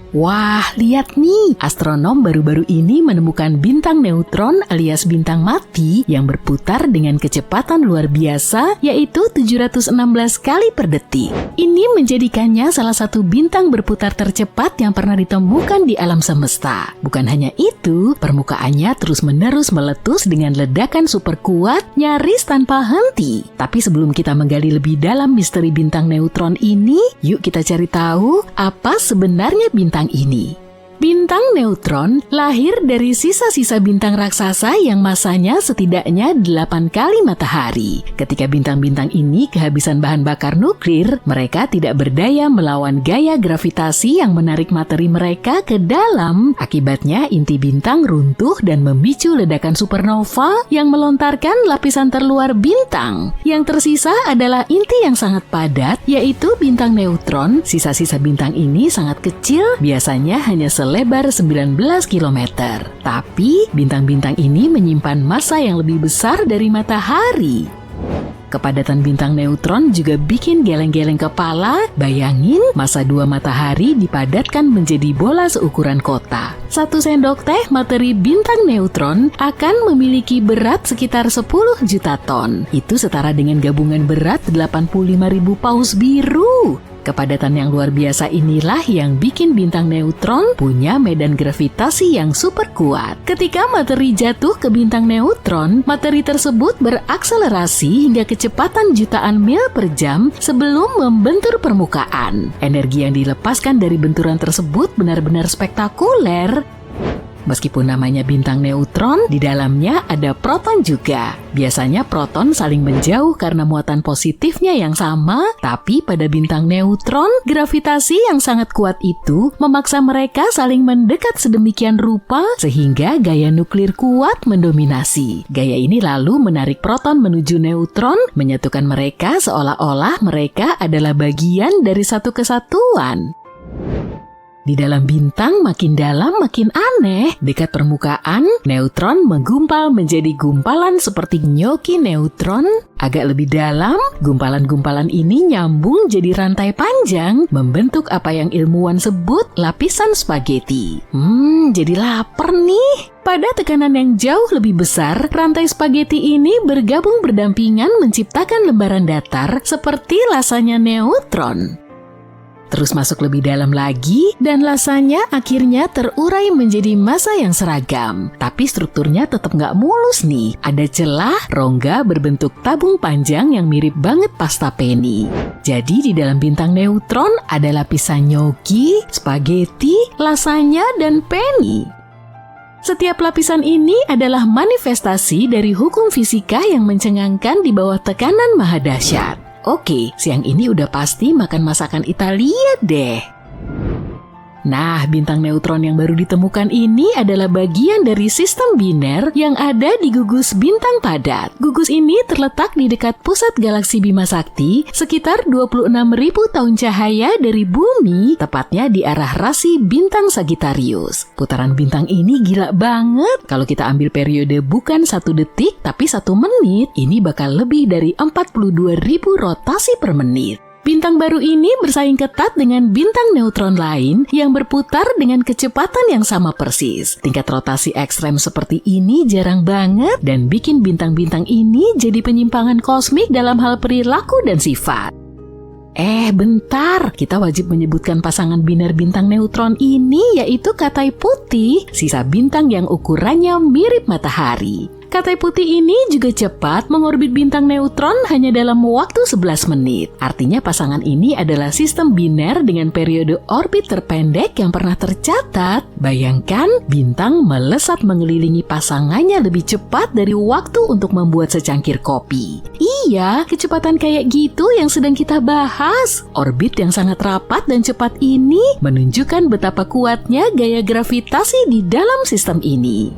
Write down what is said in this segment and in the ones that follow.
Wah, lihat nih, astronom baru-baru ini menemukan bintang neutron alias bintang mati yang berputar dengan kecepatan luar biasa, yaitu 716 kali per detik. Ini menjadikannya salah satu bintang berputar tercepat yang pernah ditemukan di alam semesta. Bukan hanya itu, permukaannya terus-menerus meletus dengan ledakan super kuat, nyaris tanpa henti. Tapi sebelum kita menggali lebih dalam misteri bintang neutron ini, yuk kita cari tahu apa sebenarnya bintang ini. Bintang neutron lahir dari sisa-sisa bintang raksasa yang masanya setidaknya 8 kali matahari. Ketika bintang-bintang ini kehabisan bahan bakar nuklir, mereka tidak berdaya melawan gaya gravitasi yang menarik materi mereka ke dalam. Akibatnya inti bintang runtuh dan memicu ledakan supernova yang melontarkan lapisan terluar bintang. Yang tersisa adalah inti yang sangat padat, yaitu bintang neutron. Sisa-sisa bintang ini sangat kecil, biasanya hanya lebar 19 km. Tapi bintang-bintang ini menyimpan massa yang lebih besar dari matahari. Kepadatan bintang neutron juga bikin geleng-geleng kepala. Bayangin, massa 2 matahari dipadatkan menjadi bola seukuran kota. 1 sendok teh materi bintang neutron akan memiliki berat sekitar 10 juta ton. Itu setara dengan gabungan berat 85.000 paus biru. Kepadatan yang luar biasa inilah yang bikin bintang neutron punya medan gravitasi yang super kuat. Ketika materi jatuh ke bintang neutron, materi tersebut berakselerasi hingga kecepatan jutaan mil per jam sebelum membentur permukaan. Energi yang dilepaskan dari benturan tersebut benar-benar spektakuler. Meskipun namanya bintang neutron, di dalamnya ada proton juga. Biasanya proton saling menjauh karena muatan positifnya yang sama, tapi pada bintang neutron, gravitasi yang sangat kuat itu memaksa mereka saling mendekat sedemikian rupa sehingga gaya nuklir kuat mendominasi. Gaya ini lalu menarik proton menuju neutron, menyatukan mereka seolah-olah mereka adalah bagian dari satu kesatuan. Di dalam bintang makin dalam makin aneh. Dekat permukaan, neutron menggumpal menjadi gumpalan seperti nyoki neutron. Agak lebih dalam, gumpalan-gumpalan ini nyambung jadi rantai panjang, membentuk apa yang ilmuwan sebut lapisan spaghetti. Jadi lapar nih. Pada tekanan yang jauh lebih besar, rantai spaghetti ini bergabung berdampingan menciptakan lembaran datar seperti lasanya neutron. Terus masuk lebih dalam lagi, dan lasanya akhirnya terurai menjadi massa yang seragam. Tapi strukturnya tetap nggak mulus nih. Ada celah, rongga berbentuk tabung panjang yang mirip banget pasta penny. Jadi di dalam bintang neutron ada lapisan nyoki, spaghetti, lasanya, dan penny. Setiap lapisan ini adalah manifestasi dari hukum fisika yang mencengangkan di bawah tekanan maha dahsyat. Oke, siang ini udah pasti makan masakan Italia deh. Nah, bintang neutron yang baru ditemukan ini adalah bagian dari sistem biner yang ada di gugus bintang padat. Gugus ini terletak di dekat pusat galaksi Bima Sakti, sekitar 26.000 tahun cahaya dari bumi, tepatnya di arah rasi bintang Sagittarius. Putaran bintang ini gila banget. Kalau kita ambil periode bukan 1 detik, tapi 1 menit, ini bakal lebih dari 42.000 rotasi per menit. Bintang baru ini bersaing ketat dengan bintang neutron lain yang berputar dengan kecepatan yang sama persis. Tingkat rotasi ekstrem seperti ini jarang banget dan bikin bintang-bintang ini jadi penyimpangan kosmik dalam hal perilaku dan sifat. Bentar, kita wajib menyebutkan pasangan biner bintang neutron ini, yaitu Katai Putih, sisa bintang yang ukurannya mirip matahari. Katai Putih ini juga cepat mengorbit bintang neutron hanya dalam waktu 11 menit. Artinya pasangan ini adalah sistem biner dengan periode orbit terpendek yang pernah tercatat. Bayangkan, bintang melesat mengelilingi pasangannya lebih cepat dari waktu untuk membuat secangkir kopi. Iya, kecepatan kayak gitu yang sedang kita bahas. Orbit yang sangat rapat dan cepat ini menunjukkan betapa kuatnya gaya gravitasi di dalam sistem ini.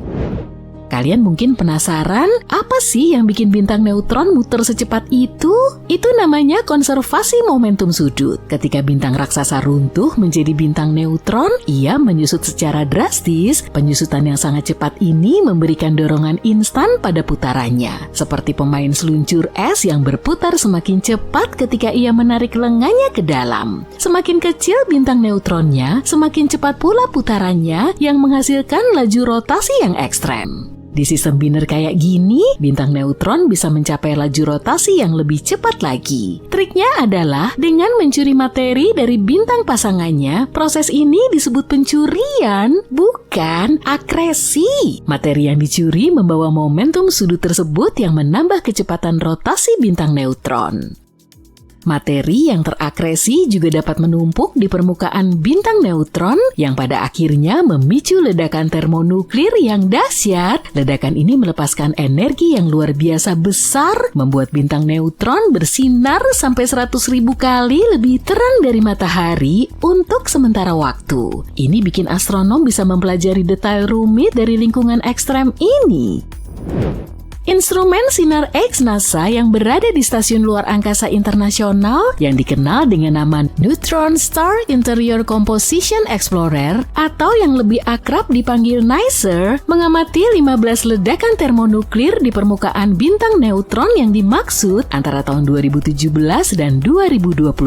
Kalian mungkin penasaran, apa sih yang bikin bintang neutron muter secepat itu? Itu namanya konservasi momentum sudut. Ketika bintang raksasa runtuh menjadi bintang neutron, ia menyusut secara drastis. Penyusutan yang sangat cepat ini memberikan dorongan instan pada putarannya. Seperti pemain seluncur es yang berputar semakin cepat ketika ia menarik lengannya ke dalam. Semakin kecil bintang neutronnya, semakin cepat pula putarannya yang menghasilkan laju rotasi yang ekstrem. Di sistem biner kayak gini, bintang neutron bisa mencapai laju rotasi yang lebih cepat lagi. Triknya adalah dengan mencuri materi dari bintang pasangannya. Proses ini disebut pencurian, bukan akresi. Materi yang dicuri membawa momentum sudut tersebut yang menambah kecepatan rotasi bintang neutron. Materi yang terakresi juga dapat menumpuk di permukaan bintang neutron yang pada akhirnya memicu ledakan termonuklir yang dahsyat. Ledakan ini melepaskan energi yang luar biasa besar, membuat bintang neutron bersinar sampai 100.000 kali lebih terang dari matahari untuk sementara waktu. Ini bikin astronom bisa mempelajari detail rumit dari lingkungan ekstrem ini. Instrumen sinar X NASA yang berada di Stasiun Luar Angkasa Internasional yang dikenal dengan nama Neutron Star Interior Composition Explorer atau yang lebih akrab dipanggil NICER mengamati 15 ledakan termonuklir di permukaan bintang neutron yang dimaksud antara tahun 2017 dan 2021.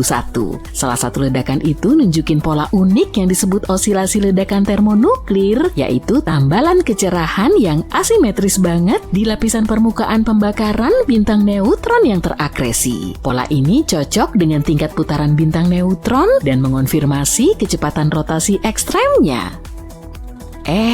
Salah satu ledakan itu nunjukin pola unik yang disebut osilasi ledakan termonuklir, yaitu tambalan kecerahan yang asimetris banget di lapisan permukaan pembakaran bintang neutron yang terakresi. Pola ini cocok dengan tingkat putaran bintang neutron dan mengonfirmasi kecepatan rotasi ekstremnya.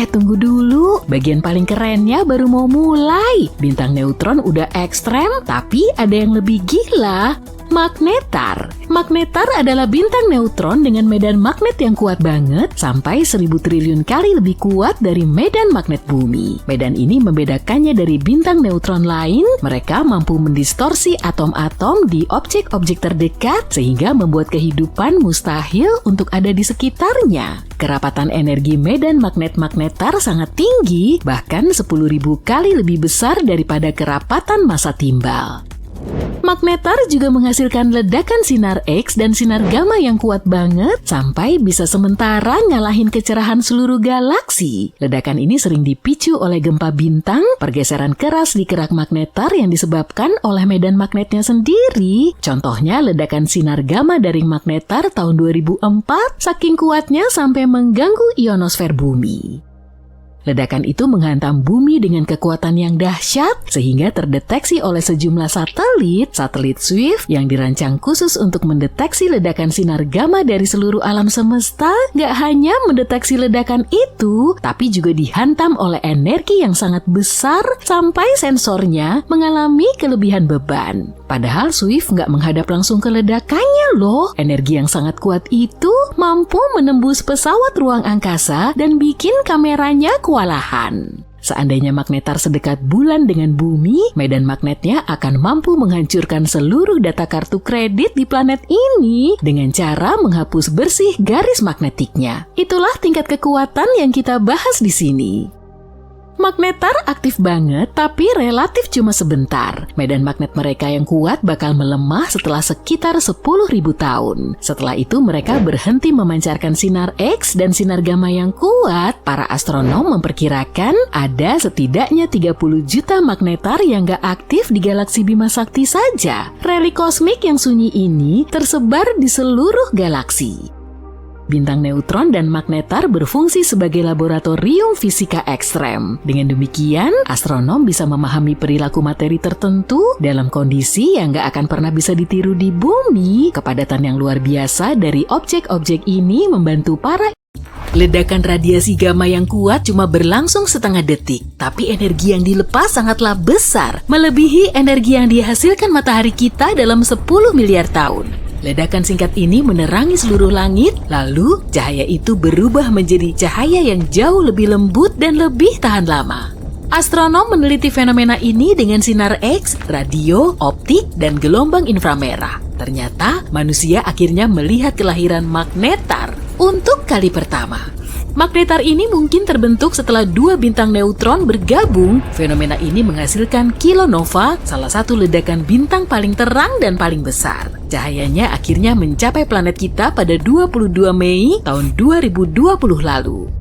Tunggu dulu, bagian paling kerennya baru mau mulai. Bintang neutron udah ekstrem, tapi ada yang lebih gila. Magnetar. Magnetar adalah bintang neutron dengan medan magnet yang kuat banget, sampai 1000 triliun kali lebih kuat dari medan magnet bumi. Medan ini membedakannya dari bintang neutron lain. Mereka mampu mendistorsi atom-atom di objek-objek terdekat, sehingga membuat kehidupan mustahil untuk ada di sekitarnya. Kerapatan energi medan magnet magnetar sangat tinggi, bahkan 10.000 kali lebih besar daripada kerapatan massa timbal. Magnetar juga menghasilkan ledakan sinar X dan sinar gamma yang kuat banget sampai bisa sementara ngalahin kecerahan seluruh galaksi. Ledakan ini sering dipicu oleh gempa bintang, pergeseran keras di kerak magnetar yang disebabkan oleh medan magnetnya sendiri. Contohnya ledakan sinar gamma dari magnetar tahun 2004 saking kuatnya sampai mengganggu ionosfer bumi. Ledakan itu menghantam bumi dengan kekuatan yang dahsyat sehingga terdeteksi oleh sejumlah satelit Swift yang dirancang khusus untuk mendeteksi ledakan sinar gamma dari seluruh alam semesta. Nggak hanya mendeteksi ledakan itu, tapi juga dihantam oleh energi yang sangat besar sampai sensornya mengalami kelebihan beban. Padahal Swift nggak menghadap langsung ke ledakannya loh. Energi yang sangat kuat itu mampu menembus pesawat ruang angkasa dan bikin kameranya kewalahan. Seandainya magnetar sedekat bulan dengan bumi, medan magnetnya akan mampu menghancurkan seluruh data kartu kredit di planet ini dengan cara menghapus bersih garis magnetiknya. Itulah tingkat kekuatan yang kita bahas di sini. Magnetar aktif banget, tapi relatif cuma sebentar. Medan magnet mereka yang kuat bakal melemah setelah sekitar 10.000 tahun. Setelah itu mereka berhenti memancarkan sinar X dan sinar gamma yang kuat. Para astronom memperkirakan ada setidaknya 30 juta magnetar yang gak aktif di galaksi Bima Sakti saja. Relik kosmik yang sunyi ini tersebar di seluruh galaksi. Bintang neutron dan magnetar berfungsi sebagai laboratorium fisika ekstrem. Dengan demikian, astronom bisa memahami perilaku materi tertentu dalam kondisi yang gak akan pernah bisa ditiru di bumi. Kepadatan yang luar biasa dari objek-objek ini membantu para ledakan radiasi gamma yang kuat cuma berlangsung setengah detik, tapi energi yang dilepas sangatlah besar, melebihi energi yang dihasilkan matahari kita dalam 10 miliar tahun. Ledakan singkat ini menerangi seluruh langit, lalu cahaya itu berubah menjadi cahaya yang jauh lebih lembut dan lebih tahan lama. Astronom meneliti fenomena ini dengan sinar X, radio, optik, dan gelombang inframerah. Ternyata manusia akhirnya melihat kelahiran magnetar untuk kali pertama. Magnetar ini mungkin terbentuk setelah dua bintang neutron bergabung. Fenomena ini menghasilkan kilonova, salah satu ledakan bintang paling terang dan paling besar. Cahayanya akhirnya mencapai planet kita pada 22 Mei tahun 2020 lalu.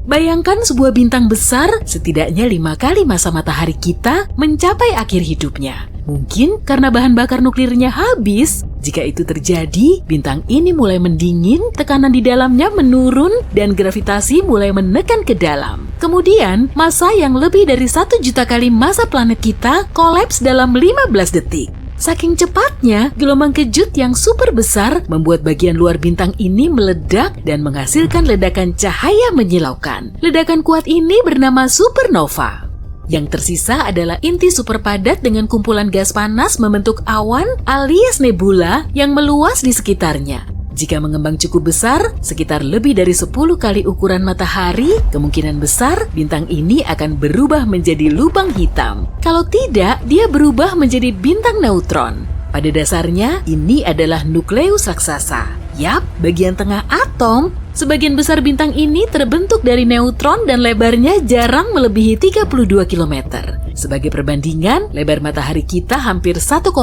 Bayangkan sebuah bintang besar setidaknya 5 kali masa matahari kita mencapai akhir hidupnya. Mungkin karena bahan bakar nuklirnya habis. Jika itu terjadi, bintang ini mulai mendingin, tekanan di dalamnya menurun, dan gravitasi mulai menekan ke dalam. Kemudian, massa yang lebih dari 1 juta kali massa planet kita kolaps dalam 15 detik. Saking cepatnya, gelombang kejut yang super besar membuat bagian luar bintang ini meledak dan menghasilkan ledakan cahaya menyilaukan. Ledakan kuat ini bernama supernova. Yang tersisa adalah inti super padat dengan kumpulan gas panas membentuk awan alias nebula yang meluas di sekitarnya. Jika mengembang cukup besar, sekitar lebih dari 10 kali ukuran matahari, kemungkinan besar bintang ini akan berubah menjadi lubang hitam. Kalau tidak, dia berubah menjadi bintang neutron. Pada dasarnya, ini adalah nukleus raksasa. Yap, bagian tengah atom. Sebagian besar bintang ini terbentuk dari neutron dan lebarnya jarang melebihi 32 km. Sebagai perbandingan, lebar matahari kita hampir 1,4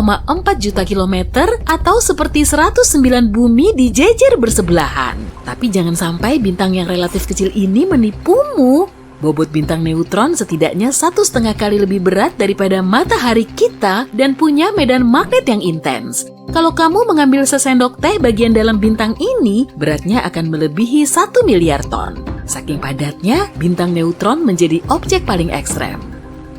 juta kilometer atau seperti 109 bumi dijejer bersebelahan. Tapi jangan sampai bintang yang relatif kecil ini menipumu. Bobot bintang neutron setidaknya 1,5 kali lebih berat daripada matahari kita dan punya medan magnet yang intens. Kalau kamu mengambil sesendok teh bagian dalam bintang ini, beratnya akan melebihi 1 miliar ton. Saking padatnya, bintang neutron menjadi objek paling ekstrem.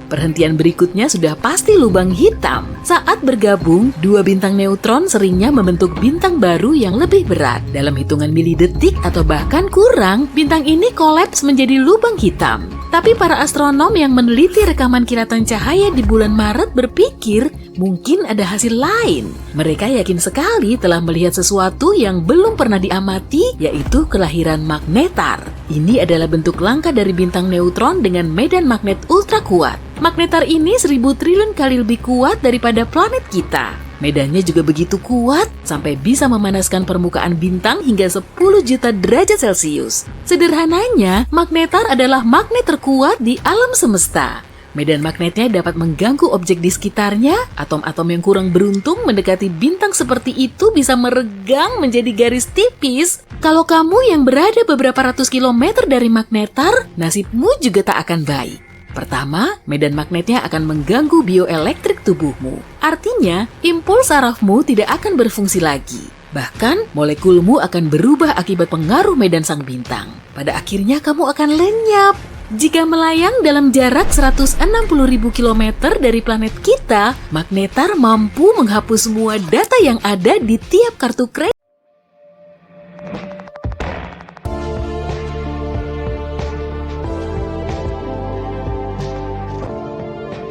Perhentian berikutnya sudah pasti lubang hitam. Saat bergabung, dua bintang neutron seringnya membentuk bintang baru yang lebih berat. Dalam hitungan milidetik atau bahkan kurang, bintang ini kolaps menjadi lubang hitam. Tapi para astronom yang meneliti rekaman kilatan cahaya di bulan Maret berpikir mungkin ada hasil lain. Mereka yakin sekali telah melihat sesuatu yang belum pernah diamati, yaitu kelahiran magnetar. Ini adalah bentuk langka dari bintang neutron dengan medan magnet ultra kuat. Magnetar ini 1000 triliun kali lebih kuat daripada planet kita. Medannya juga begitu kuat sampai bisa memanaskan permukaan bintang hingga 10 juta derajat Celcius. Sederhananya, magnetar adalah magnet terkuat di alam semesta. Medan magnetnya dapat mengganggu objek di sekitarnya. Atom-atom yang kurang beruntung mendekati bintang seperti itu bisa meregang menjadi garis tipis. Kalau kamu yang berada beberapa ratus kilometer dari magnetar, nasibmu juga tak akan baik. Pertama, medan magnetnya akan mengganggu bioelektrik tubuhmu. Artinya, impuls sarafmu tidak akan berfungsi lagi. Bahkan, molekulmu akan berubah akibat pengaruh medan sang bintang. Pada akhirnya kamu akan lenyap. Jika melayang dalam jarak 160.000 km dari planet kita, magnetar mampu menghapus semua data yang ada di tiap kartu kredit.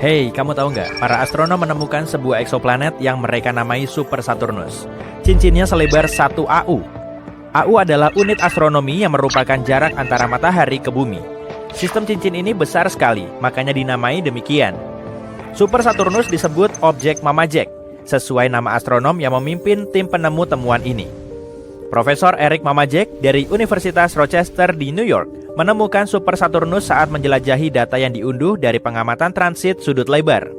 Hey, kamu tahu nggak? Para astronom menemukan sebuah eksoplanet yang mereka namai Super Saturnus. Cincinnya selebar 1 AU. AU adalah unit astronomi yang merupakan jarak antara matahari ke bumi. Sistem cincin ini besar sekali, makanya dinamai demikian. Super Saturnus disebut objek Mama Jack, sesuai nama astronom yang memimpin tim penemu temuan ini. Profesor Eric Mama Jack dari Universitas Rochester di New York menemukan Super Saturnus saat menjelajahi data yang diunduh dari pengamatan transit sudut lebar.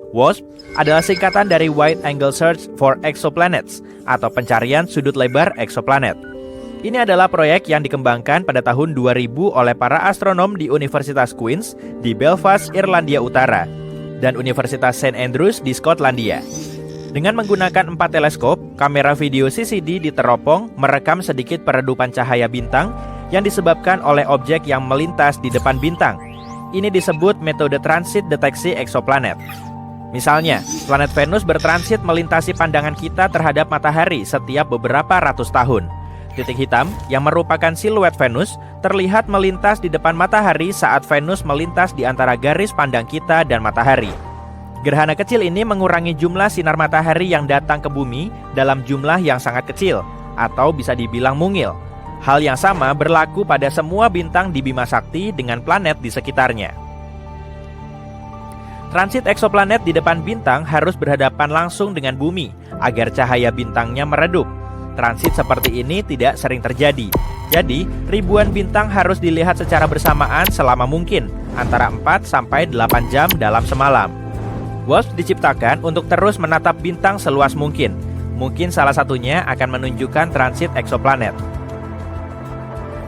WASP adalah singkatan dari Wide Angle Search for Exoplanets atau pencarian sudut lebar eksoplanet. Ini adalah proyek yang dikembangkan pada tahun 2000 oleh para astronom di Universitas Queen's di Belfast, Irlandia Utara, dan Universitas St. Andrews di Skotlandia. Dengan menggunakan 4 teleskop, kamera video CCD di teropong merekam sedikit peredupan cahaya bintang yang disebabkan oleh objek yang melintas di depan bintang. Ini disebut metode transit deteksi eksoplanet. Misalnya, planet Venus bertransit melintasi pandangan kita terhadap matahari setiap beberapa ratus tahun. Titik hitam yang merupakan siluet Venus terlihat melintas di depan matahari saat Venus melintas di antara garis pandang kita dan matahari. Gerhana kecil ini mengurangi jumlah sinar matahari yang datang ke bumi dalam jumlah yang sangat kecil, atau bisa dibilang mungil. Hal yang sama berlaku pada semua bintang di Bima Sakti dengan planet di sekitarnya. Transit eksoplanet di depan bintang harus berhadapan langsung dengan bumi agar cahaya bintangnya meredup. transit seperti ini tidak sering terjadi. Jadi, ribuan bintang harus dilihat secara bersamaan selama mungkin, antara 4 sampai 8 jam dalam semalam. WASP diciptakan untuk terus menatap bintang seluas mungkin. Mungkin salah satunya akan menunjukkan transit eksoplanet.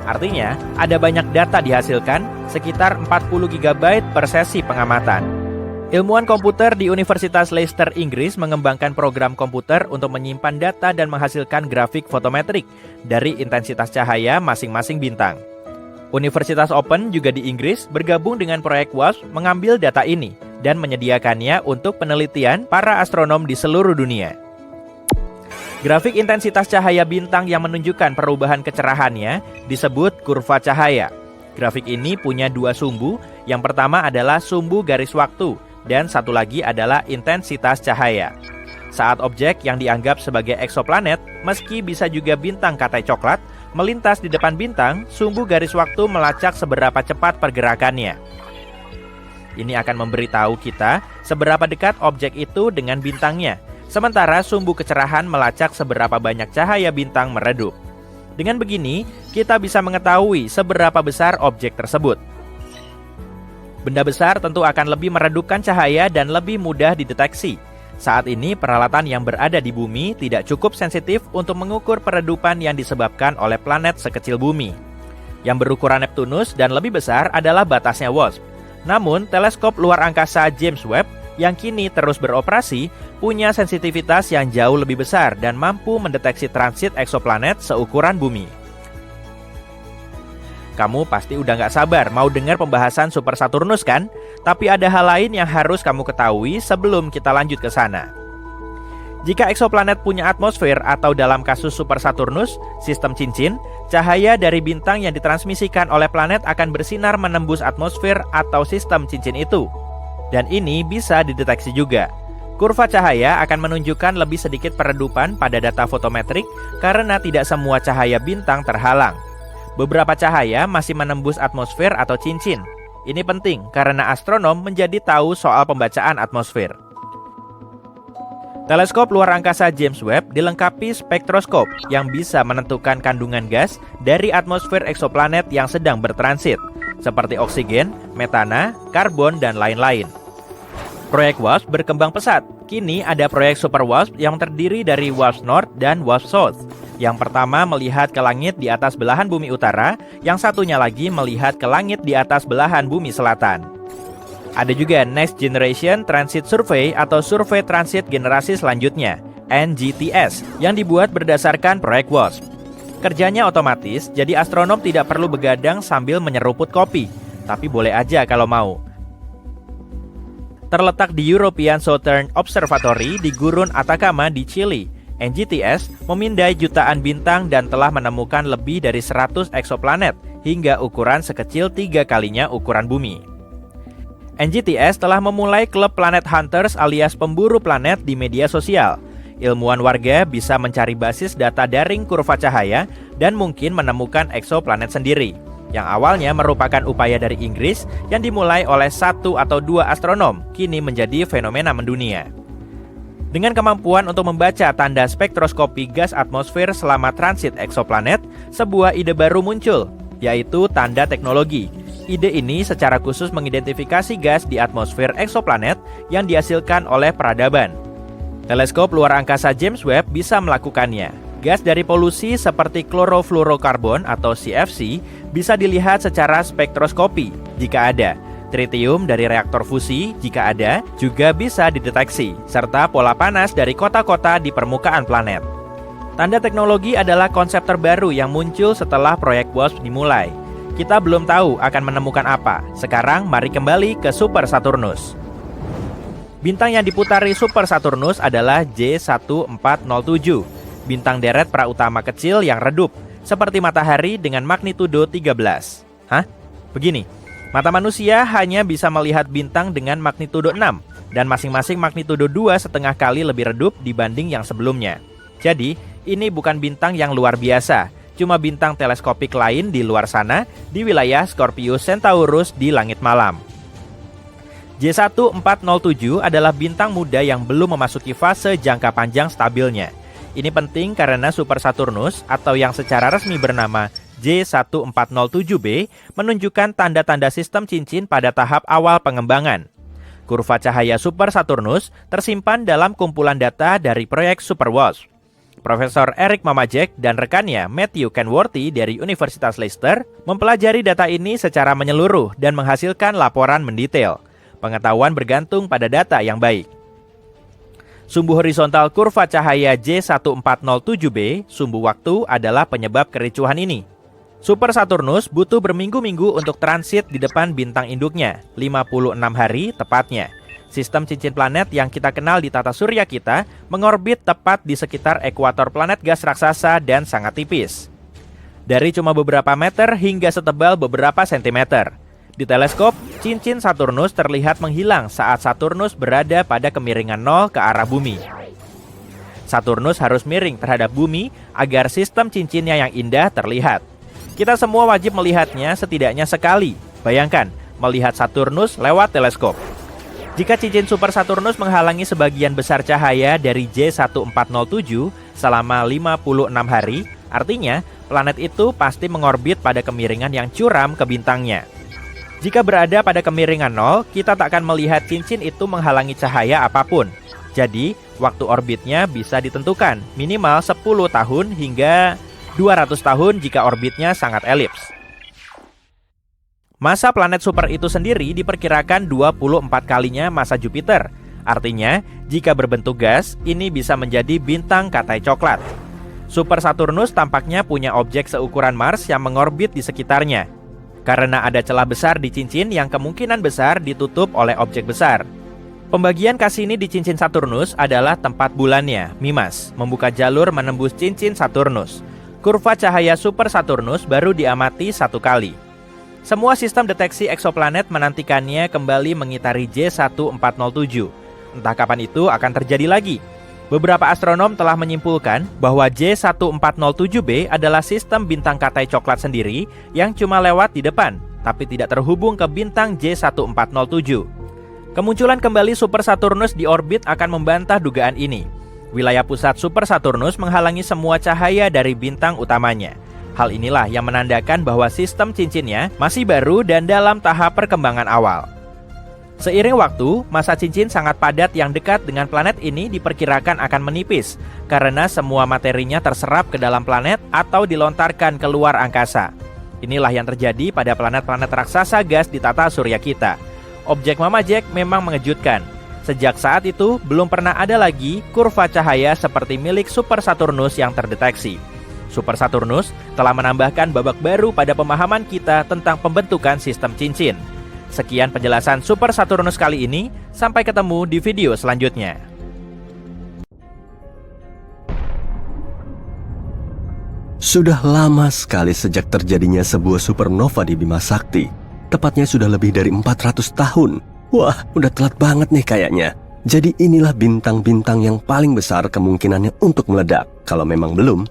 Artinya, ada banyak data dihasilkan, sekitar 40 GB per sesi pengamatan. Ilmuwan komputer di Universitas Leicester, Inggris mengembangkan program komputer untuk menyimpan data dan menghasilkan grafik fotometrik dari intensitas cahaya masing-masing bintang. Universitas Open juga di Inggris bergabung dengan proyek WASP mengambil data ini dan menyediakannya untuk penelitian para astronom di seluruh dunia. Grafik intensitas cahaya bintang yang menunjukkan perubahan kecerahannya disebut kurva cahaya. Grafik ini punya dua sumbu, yang pertama adalah sumbu garis waktu, dan satu lagi adalah intensitas cahaya. Saat objek yang dianggap sebagai eksoplanet, meski bisa juga bintang katai coklat, melintas di depan bintang, sumbu garis waktu melacak seberapa cepat pergerakannya. Ini akan memberitahu kita seberapa dekat objek itu dengan bintangnya, sementara sumbu kecerahan melacak seberapa banyak cahaya bintang meredup. Dengan begini, kita bisa mengetahui seberapa besar objek tersebut. Benda besar tentu akan lebih meredupkan cahaya dan lebih mudah dideteksi. Saat ini, peralatan yang berada di bumi tidak cukup sensitif untuk mengukur peredupan yang disebabkan oleh planet sekecil bumi. Yang berukuran Neptunus dan lebih besar adalah batasnya WASP. Namun, teleskop luar angkasa James Webb yang kini terus beroperasi punya sensitivitas yang jauh lebih besar dan mampu mendeteksi transit eksoplanet seukuran bumi. Kamu pasti udah nggak sabar mau dengar pembahasan Super Saturnus kan? Tapi ada hal lain yang harus kamu ketahui sebelum kita lanjut ke sana. Jika eksoplanet punya atmosfer atau dalam kasus Super Saturnus, sistem cincin, cahaya dari bintang yang ditransmisikan oleh planet akan bersinar menembus atmosfer atau sistem cincin itu. Dan ini bisa dideteksi juga. Kurva cahaya akan menunjukkan lebih sedikit peredupan pada data fotometrik karena tidak semua cahaya bintang terhalang. Beberapa cahaya masih menembus atmosfer atau cincin. Ini penting karena astronom menjadi tahu soal pembacaan atmosfer. Teleskop luar angkasa James Webb dilengkapi spektroskop yang bisa menentukan kandungan gas dari atmosfer eksoplanet yang sedang bertransit, seperti oksigen, metana, karbon, dan lain-lain. Proyek WASP berkembang pesat. Kini ada proyek Super WASP yang terdiri dari WASP North dan WASP South. Yang pertama melihat ke langit di atas belahan bumi utara, yang satunya lagi melihat ke langit di atas belahan bumi selatan. Ada juga Next Generation Transit Survey atau Survei Transit Generasi Selanjutnya, NGTS, yang dibuat berdasarkan proyek WASP. Kerjanya otomatis, jadi astronom tidak perlu begadang sambil menyeruput kopi, tapi boleh aja kalau mau. Terletak di European Southern Observatory di Gurun Atacama di Chili, NGTS memindai jutaan bintang dan telah menemukan lebih dari 100 eksoplanet hingga ukuran sekecil 3 kalinya ukuran bumi. NGTS telah memulai klub Planet Hunters alias pemburu planet di media sosial. Ilmuwan warga bisa mencari basis data daring kurva cahaya dan mungkin menemukan eksoplanet sendiri, yang awalnya merupakan upaya dari Inggris yang dimulai oleh 1 atau 2 astronom, kini menjadi fenomena mendunia. Dengan kemampuan untuk membaca tanda spektroskopi gas atmosfer selama transit eksoplanet, sebuah ide baru muncul, yaitu tanda teknologi. Ide ini secara khusus mengidentifikasi gas di atmosfer eksoplanet yang dihasilkan oleh peradaban. Teleskop luar angkasa James Webb bisa melakukannya. Gas dari polusi seperti klorofluorokarbon atau CFC bisa dilihat secara spektroskopi jika ada. Tritium dari reaktor fusi jika ada juga bisa dideteksi, serta pola panas dari kota-kota di permukaan planet. Tanda teknologi adalah konsep terbaru yang muncul setelah proyek WASP dimulai. Kita belum tahu akan menemukan apa. Sekarang mari kembali ke Super Saturnus. Bintang yang diputari Super Saturnus adalah J1407, bintang deret prautama kecil yang redup, seperti matahari dengan magnitudo 13. Hah? Begini, mata manusia hanya bisa melihat bintang dengan magnitudo 6, dan masing-masing magnitudo 2,5 kali lebih redup dibanding yang sebelumnya. Jadi, ini bukan bintang yang luar biasa, cuma bintang teleskopik lain di luar sana, di wilayah Scorpius Centaurus di langit malam. J1407 adalah bintang muda yang belum memasuki fase jangka panjang stabilnya. Ini penting karena Super Saturnus atau yang secara resmi bernama J1407b menunjukkan tanda-tanda sistem cincin pada tahap awal pengembangan. Kurva cahaya Super Saturnus tersimpan dalam kumpulan data dari proyek SuperWASP. Profesor Eric Mamajek dan rekannya Matthew Kenworthy dari Universitas Leicester mempelajari data ini secara menyeluruh dan menghasilkan laporan mendetail. Pengetahuan bergantung pada data yang baik. Sumbu horizontal kurva cahaya J1407b, sumbu waktu, adalah penyebab kericuhan ini. Super Saturnus butuh berminggu-minggu untuk transit di depan bintang induknya, 56 hari tepatnya. Sistem cincin planet yang kita kenal di tata surya kita mengorbit tepat di sekitar ekuator planet gas raksasa dan sangat tipis. Dari cuma beberapa meter hingga setebal beberapa sentimeter. Di teleskop, cincin Saturnus terlihat menghilang saat Saturnus berada pada kemiringan 0 ke arah bumi. Saturnus harus miring terhadap bumi agar sistem cincinnya yang indah terlihat. Kita semua wajib melihatnya setidaknya sekali. Bayangkan, melihat Saturnus lewat teleskop. Jika cincin Super Saturnus menghalangi sebagian besar cahaya dari J1407 selama 56 hari, artinya planet itu pasti mengorbit pada kemiringan yang curam ke bintangnya. Jika berada pada kemiringan 0, kita tak akan melihat cincin itu menghalangi cahaya apapun. Jadi, waktu orbitnya bisa ditentukan, minimal 10 tahun hingga 200 tahun jika orbitnya sangat elips. Masa planet super itu sendiri diperkirakan 24 kalinya masa Jupiter. Artinya, jika berbentuk gas, ini bisa menjadi bintang katai coklat. Super Saturnus tampaknya punya objek seukuran Mars yang mengorbit di sekitarnya. Karena ada celah besar di cincin yang kemungkinan besar ditutup oleh objek besar. Pembagian Cassini di cincin Saturnus adalah tempat bulannya, Mimas, membuka jalur menembus cincin Saturnus. Kurva cahaya Super Saturnus baru diamati 1 kali. Semua sistem deteksi eksoplanet menantikannya kembali mengitari J1407. Entah kapan itu akan terjadi lagi. Beberapa astronom telah menyimpulkan bahwa J1407b adalah sistem bintang katai coklat sendiri yang cuma lewat di depan, tapi tidak terhubung ke bintang J1407. Kemunculan kembali Super Saturnus di orbit akan membantah dugaan ini. Wilayah pusat Super Saturnus menghalangi semua cahaya dari bintang utamanya. Hal inilah yang menandakan bahwa sistem cincinnya masih baru dan dalam tahap perkembangan awal. Seiring waktu, masa cincin sangat padat yang dekat dengan planet ini diperkirakan akan menipis karena semua materinya terserap ke dalam planet atau dilontarkan keluar angkasa. Inilah yang terjadi pada planet-planet raksasa gas di tata surya kita. Objek Mamajek memang mengejutkan. Sejak saat itu, belum pernah ada lagi kurva cahaya seperti milik Super Saturnus yang terdeteksi. Super Saturnus telah menambahkan babak baru pada pemahaman kita tentang pembentukan sistem cincin. Sekian penjelasan Super Saturnus kali ini, sampai ketemu di video selanjutnya. Sudah lama sekali sejak terjadinya sebuah supernova di Bima Sakti. Tepatnya sudah lebih dari 400 tahun. Wah, udah telat banget nih kayaknya. Jadi inilah bintang-bintang yang paling besar kemungkinannya untuk meledak, kalau memang belum.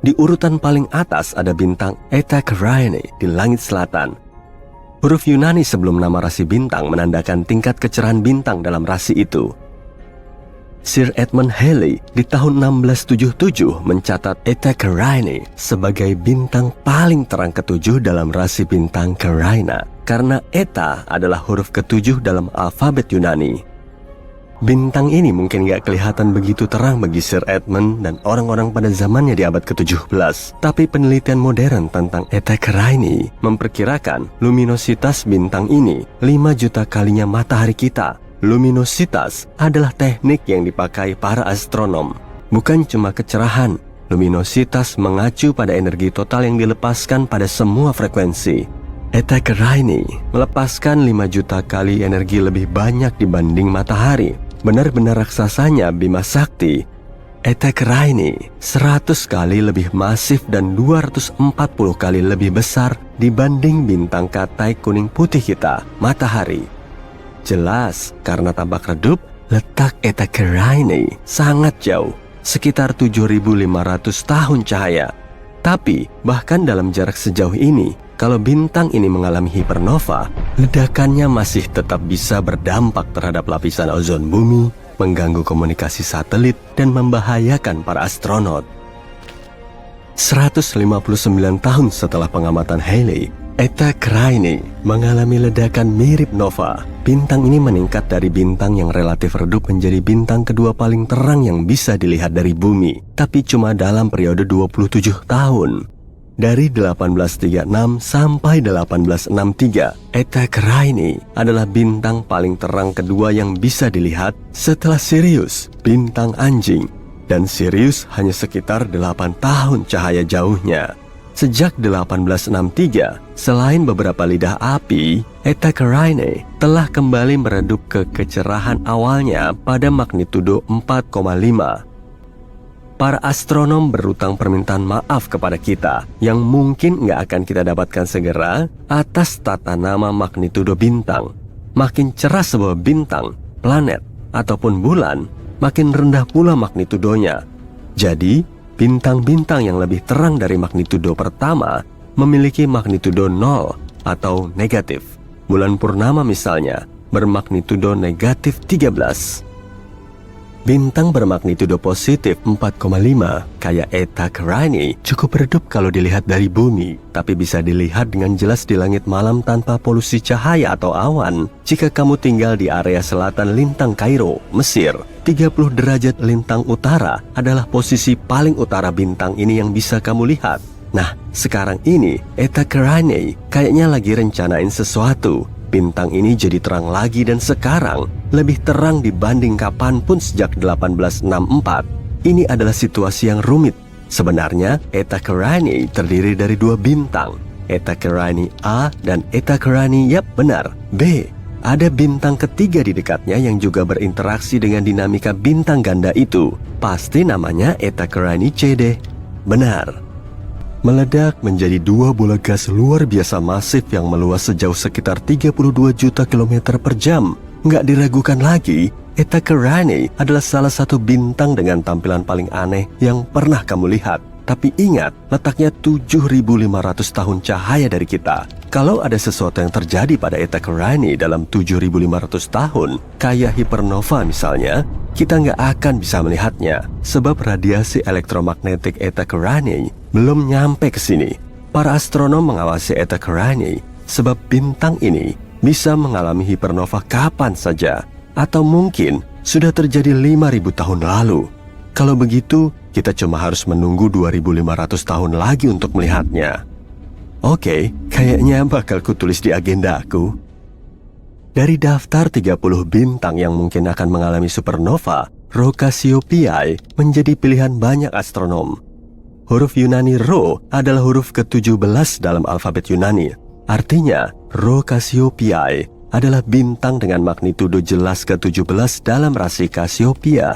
Di urutan paling atas ada bintang Eta Carinae di langit selatan. Huruf Yunani sebelum nama rasi bintang menandakan tingkat kecerahan bintang dalam rasi itu. Sir Edmund Halley di tahun 1677 mencatat Eta Carinae sebagai bintang paling terang ketujuh dalam rasi bintang Carina, karena Eta adalah huruf ketujuh dalam alfabet Yunani. Bintang ini mungkin gak kelihatan begitu terang bagi Sir Edmund dan orang-orang pada zamannya di abad ke-17. Tapi penelitian modern tentang Eta Carinae memperkirakan luminositas bintang ini 5 juta kalinya matahari kita. Luminositas adalah teknik yang dipakai para astronom. Bukan cuma kecerahan, luminositas mengacu pada energi total yang dilepaskan pada semua frekuensi. Eta Carinae melepaskan 5 juta kali energi lebih banyak dibanding matahari. Benar-benar raksasanya Bima Sakti. Eta Carinae 100 kali lebih masif dan 240 kali lebih besar dibanding bintang katai kuning putih kita, matahari. Jelas, karena tampak redup, letak Eta Carinae sangat jauh, sekitar 7.500 tahun cahaya. Tapi, bahkan dalam jarak sejauh ini, kalau bintang ini mengalami hipernova, ledakannya masih tetap bisa berdampak terhadap lapisan ozon bumi, mengganggu komunikasi satelit, dan membahayakan para astronot. 159 tahun setelah pengamatan Halley, Eta Carinii mengalami ledakan mirip nova. Bintang ini meningkat dari bintang yang relatif redup menjadi bintang kedua paling terang yang bisa dilihat dari bumi, tapi cuma dalam periode 27 tahun. Dari 1836 sampai 1863, Eta Carinii adalah bintang paling terang kedua yang bisa dilihat setelah Sirius, bintang anjing, dan Sirius hanya sekitar 8 tahun cahaya jauhnya. Sejak 1863, selain beberapa lidah api, Eta Carinii telah kembali meredup ke kecerahan awalnya pada magnitudo 4,5. Para astronom berutang permintaan maaf kepada kita yang mungkin nggak akan kita dapatkan segera atas tata nama magnitudo bintang. Makin cerah sebuah bintang, planet, ataupun bulan, makin rendah pula magnitudonya. Jadi, bintang-bintang yang lebih terang dari magnitudo pertama memiliki magnitudo 0 atau negatif. Bulan purnama misalnya bermagnitudo negatif 13. Bintang bermagnitudo positif 4,5 kayak Eta Carinii cukup redup kalau dilihat dari bumi, tapi bisa dilihat dengan jelas di langit malam tanpa polusi cahaya atau awan. Jika kamu tinggal di area selatan lintang Kairo, Mesir, 30 derajat lintang utara adalah posisi paling utara bintang ini yang bisa kamu lihat. Nah, sekarang ini Eta Carinii kayaknya lagi rencanain sesuatu. Bintang ini jadi terang lagi dan sekarang lebih terang dibanding kapanpun sejak 1864. Ini adalah situasi yang rumit. Sebenarnya, Eta Carinii terdiri dari dua bintang, Eta Carinii A dan Eta Carinii, yap benar, B. Ada bintang ketiga di dekatnya yang juga berinteraksi dengan dinamika bintang ganda itu. Pasti namanya Eta Carinii C deh. Benar. Meledak menjadi dua bola gas luar biasa masif yang meluas sejauh sekitar 32 juta kilometer per jam. Nggak diragukan lagi, Eta Carinii adalah salah satu bintang dengan tampilan paling aneh yang pernah kamu lihat. Tapi ingat, letaknya 7.500 tahun cahaya dari kita. Kalau ada sesuatu yang terjadi pada Eta Carinii dalam 7.500 tahun, kayak hipernova misalnya, kita nggak akan bisa melihatnya, sebab radiasi elektromagnetik Eta Carinii belum nyampe ke sini. Para astronom mengawasi Eta Carinii sebab bintang ini bisa mengalami hipernova kapan saja, atau mungkin sudah terjadi 5.000 tahun lalu. Kalau begitu, kita cuma harus menunggu 2.500 tahun lagi untuk melihatnya. Oke, kayaknya bakal kutulis di agenda aku. Dari daftar 30 bintang yang mungkin akan mengalami supernova, Rho Cassiopeiae menjadi pilihan banyak astronom. Huruf Yunani Rho adalah huruf ke-17 dalam alfabet Yunani. Artinya, Rho Cassiopeiae adalah bintang dengan magnitudo jelas ke-17 dalam rasi Cassiopeia.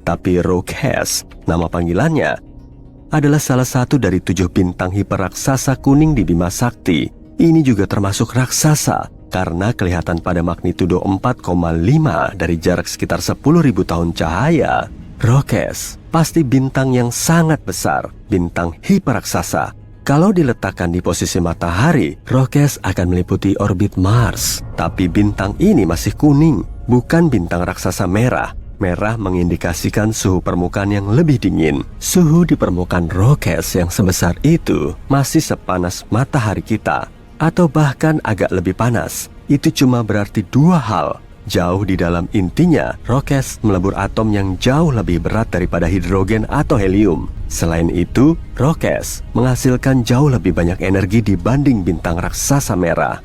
Tapi Rho Cas, nama panggilannya, adalah salah satu dari 7 bintang hiperraksasa kuning di Bima Sakti. Ini juga termasuk raksasa karena kelihatan pada magnitudo 4,5 dari jarak sekitar 10.000 tahun cahaya. Rho Cas pasti bintang yang sangat besar, bintang hiperraksasa. Kalau diletakkan di posisi matahari, Rho Cas akan meliputi orbit Mars. Tapi bintang ini masih kuning, bukan bintang raksasa merah. Merah mengindikasikan suhu permukaan yang lebih dingin. Suhu di permukaan Rho Cas yang sebesar itu masih sepanas matahari kita, atau bahkan agak lebih panas. Itu cuma berarti dua hal. Jauh di dalam intinya, Rho Cas melebur atom yang jauh lebih berat daripada hidrogen atau helium. Selain itu, Rho Cas menghasilkan jauh lebih banyak energi dibanding bintang raksasa merah.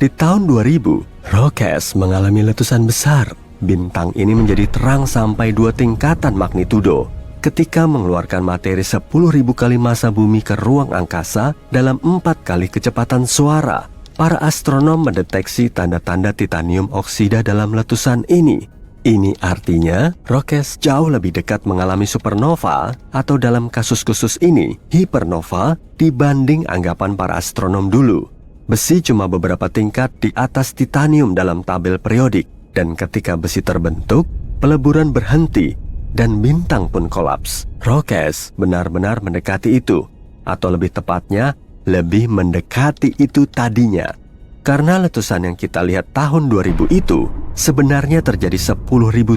Di tahun 2000, Rho Cas mengalami letusan besar. Bintang ini menjadi terang sampai 2 tingkatan magnitudo ketika mengeluarkan materi 10.000 kali massa bumi ke ruang angkasa dalam 4 kali kecepatan suara. Para astronom mendeteksi tanda-tanda titanium oksida dalam letusan ini. Ini artinya Rho Cas jauh lebih dekat mengalami supernova atau dalam kasus khusus ini hipernova dibanding anggapan para astronom dulu. Besi cuma beberapa tingkat di atas titanium dalam tabel periodik. Dan ketika besi terbentuk, peleburan berhenti dan bintang pun kolaps. Rho Cas benar-benar mendekati itu, atau lebih tepatnya, lebih mendekati itu tadinya. Karena letusan yang kita lihat tahun 2000 itu sebenarnya terjadi 10.000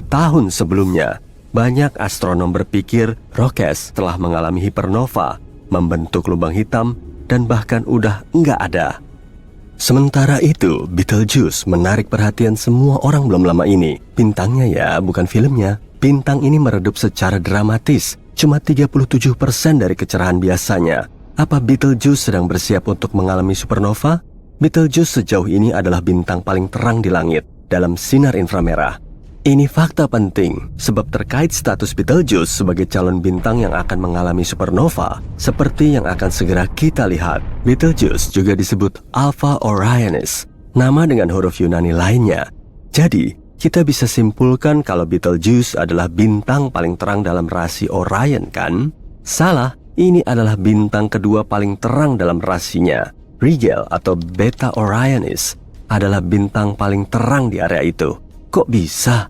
tahun sebelumnya. Banyak astronom berpikir Rockettes telah mengalami hipernova, membentuk lubang hitam, dan bahkan udah nggak ada. Sementara itu, Betelgeuse menarik perhatian semua orang belum lama ini. Bintangnya ya, bukan filmnya. Bintang ini meredup secara dramatis, cuma 37% dari kecerahan biasanya. Apa Betelgeuse sedang bersiap untuk mengalami supernova? Betelgeuse sejauh ini adalah bintang paling terang di langit dalam sinar inframerah. Ini fakta penting, sebab terkait status Betelgeuse sebagai calon bintang yang akan mengalami supernova, seperti yang akan segera kita lihat. Betelgeuse juga disebut Alpha Orionis, nama dengan huruf Yunani lainnya. Jadi, kita bisa simpulkan kalau Betelgeuse adalah bintang paling terang dalam rasi Orion, kan? Salah, ini adalah bintang kedua paling terang dalam rasinya. Rigel atau Beta Orionis adalah bintang paling terang di area itu. Kok bisa?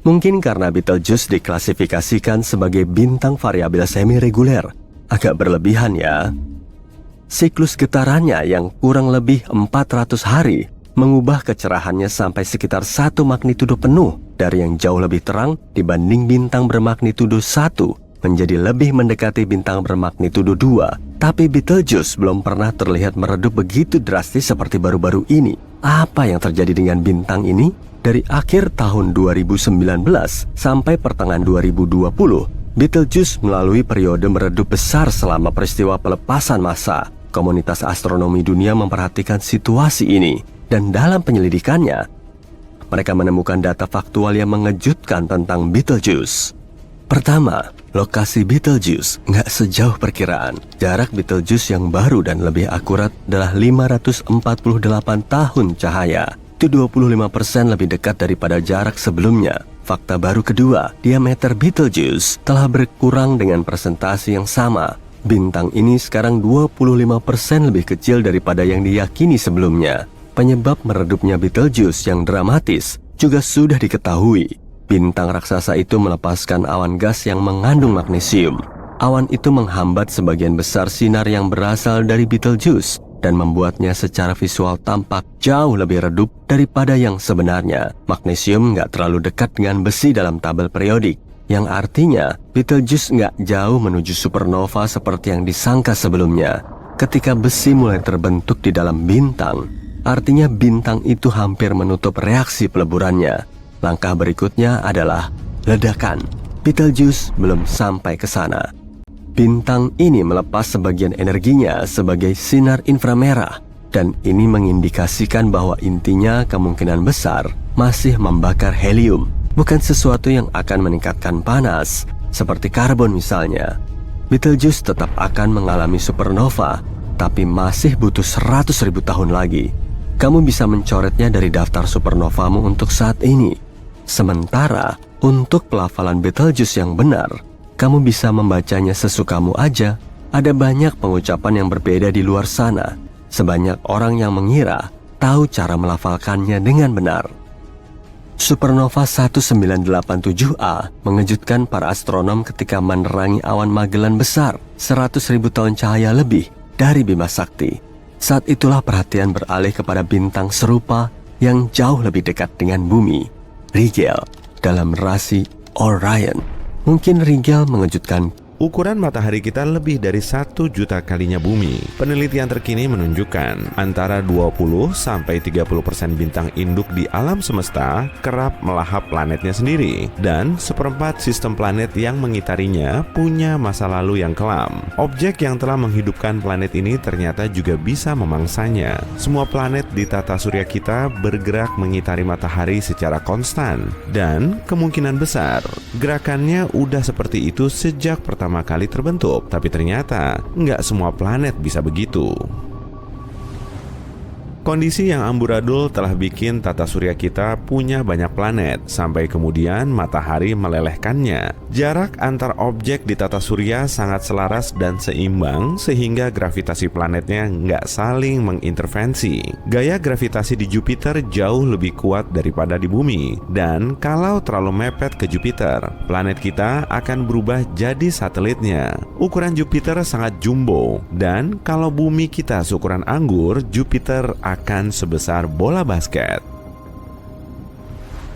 Mungkin karena Betelgeuse diklasifikasikan sebagai bintang variabel semi-reguler. Agak berlebihan ya. Siklus getarannya yang kurang lebih 400 hari mengubah kecerahannya sampai sekitar 1 magnitudo penuh dari yang jauh lebih terang dibanding bintang bermagnitudo 1 menjadi lebih mendekati bintang bermagnitudo 2. Tapi Betelgeuse belum pernah terlihat meredup begitu drastis seperti baru-baru ini. Apa yang terjadi dengan bintang ini? Dari akhir tahun 2019 sampai pertengahan 2020, Betelgeuse melalui periode meredup besar selama peristiwa pelepasan massa. Komunitas astronomi dunia memperhatikan situasi ini, dan dalam penyelidikannya, mereka menemukan data faktual yang mengejutkan tentang Betelgeuse. Pertama, lokasi Betelgeuse nggak sejauh perkiraan. Jarak Betelgeuse yang baru dan lebih akurat adalah 548 tahun cahaya. Itu 25% lebih dekat daripada jarak sebelumnya. Fakta baru kedua, diameter Betelgeuse telah berkurang dengan persentase yang sama. Bintang ini sekarang 25% lebih kecil daripada yang diyakini sebelumnya. Penyebab meredupnya Betelgeuse yang dramatis juga sudah diketahui. Bintang raksasa itu melepaskan awan gas yang mengandung magnesium. Awan itu menghambat sebagian besar sinar yang berasal dari Betelgeuse dan membuatnya secara visual tampak jauh lebih redup daripada yang sebenarnya. Magnesium nggak terlalu dekat dengan besi dalam tabel periodik, yang artinya Betelgeuse nggak jauh menuju supernova seperti yang disangka sebelumnya. Ketika besi mulai terbentuk di dalam bintang, artinya bintang itu hampir menutup reaksi peleburannya. Langkah berikutnya adalah ledakan. Betelgeuse belum sampai ke sana. Bintang ini melepas sebagian energinya sebagai sinar inframerah, dan ini mengindikasikan bahwa intinya kemungkinan besar masih membakar helium, bukan sesuatu yang akan meningkatkan panas, seperti karbon misalnya. Betelgeuse tetap akan mengalami supernova, tapi masih butuh 100.000 tahun lagi. Kamu bisa mencoretnya dari daftar supernovamu untuk saat ini. Sementara, untuk pelafalan Betelgeuse yang benar, kamu bisa membacanya sesukamu aja. Ada banyak pengucapan yang berbeda di luar sana. Sebanyak orang yang mengira tahu cara melafalkannya dengan benar. Supernova 1987A mengejutkan para astronom ketika menerangi awan Magellan besar 100.000 tahun cahaya lebih dari Bima Sakti. Saat itulah perhatian beralih kepada bintang serupa yang jauh lebih dekat dengan bumi, Rigel, dalam rasi Orion. Mungkin Rigel mengejutkan. Ukuran matahari kita lebih dari 1 juta kalinya bumi. Penelitian terkini menunjukkan antara 20-30% bintang induk di alam semesta kerap melahap planetnya sendiri, dan 1/4 sistem planet yang mengitarinya punya masa lalu yang kelam. Objek yang telah menghidupkan planet ini ternyata juga bisa memangsanya. Semua planet di tata surya kita bergerak mengitari matahari secara konstan, dan kemungkinan besar gerakannya udah seperti itu sejak pertama kali terbentuk. Tapi ternyata nggak semua planet bisa begitu. Kondisi yang amburadul telah bikin tata surya kita punya banyak planet, sampai kemudian matahari melelehkannya. Jarak antar objek di tata surya sangat selaras dan seimbang, sehingga gravitasi planetnya nggak saling mengintervensi. Gaya gravitasi di Jupiter jauh lebih kuat daripada di bumi, dan kalau terlalu mepet ke Jupiter, planet kita akan berubah jadi satelitnya. Ukuran Jupiter sangat jumbo, dan kalau bumi kita seukuran anggur, Jupiter akan sebesar bola basket.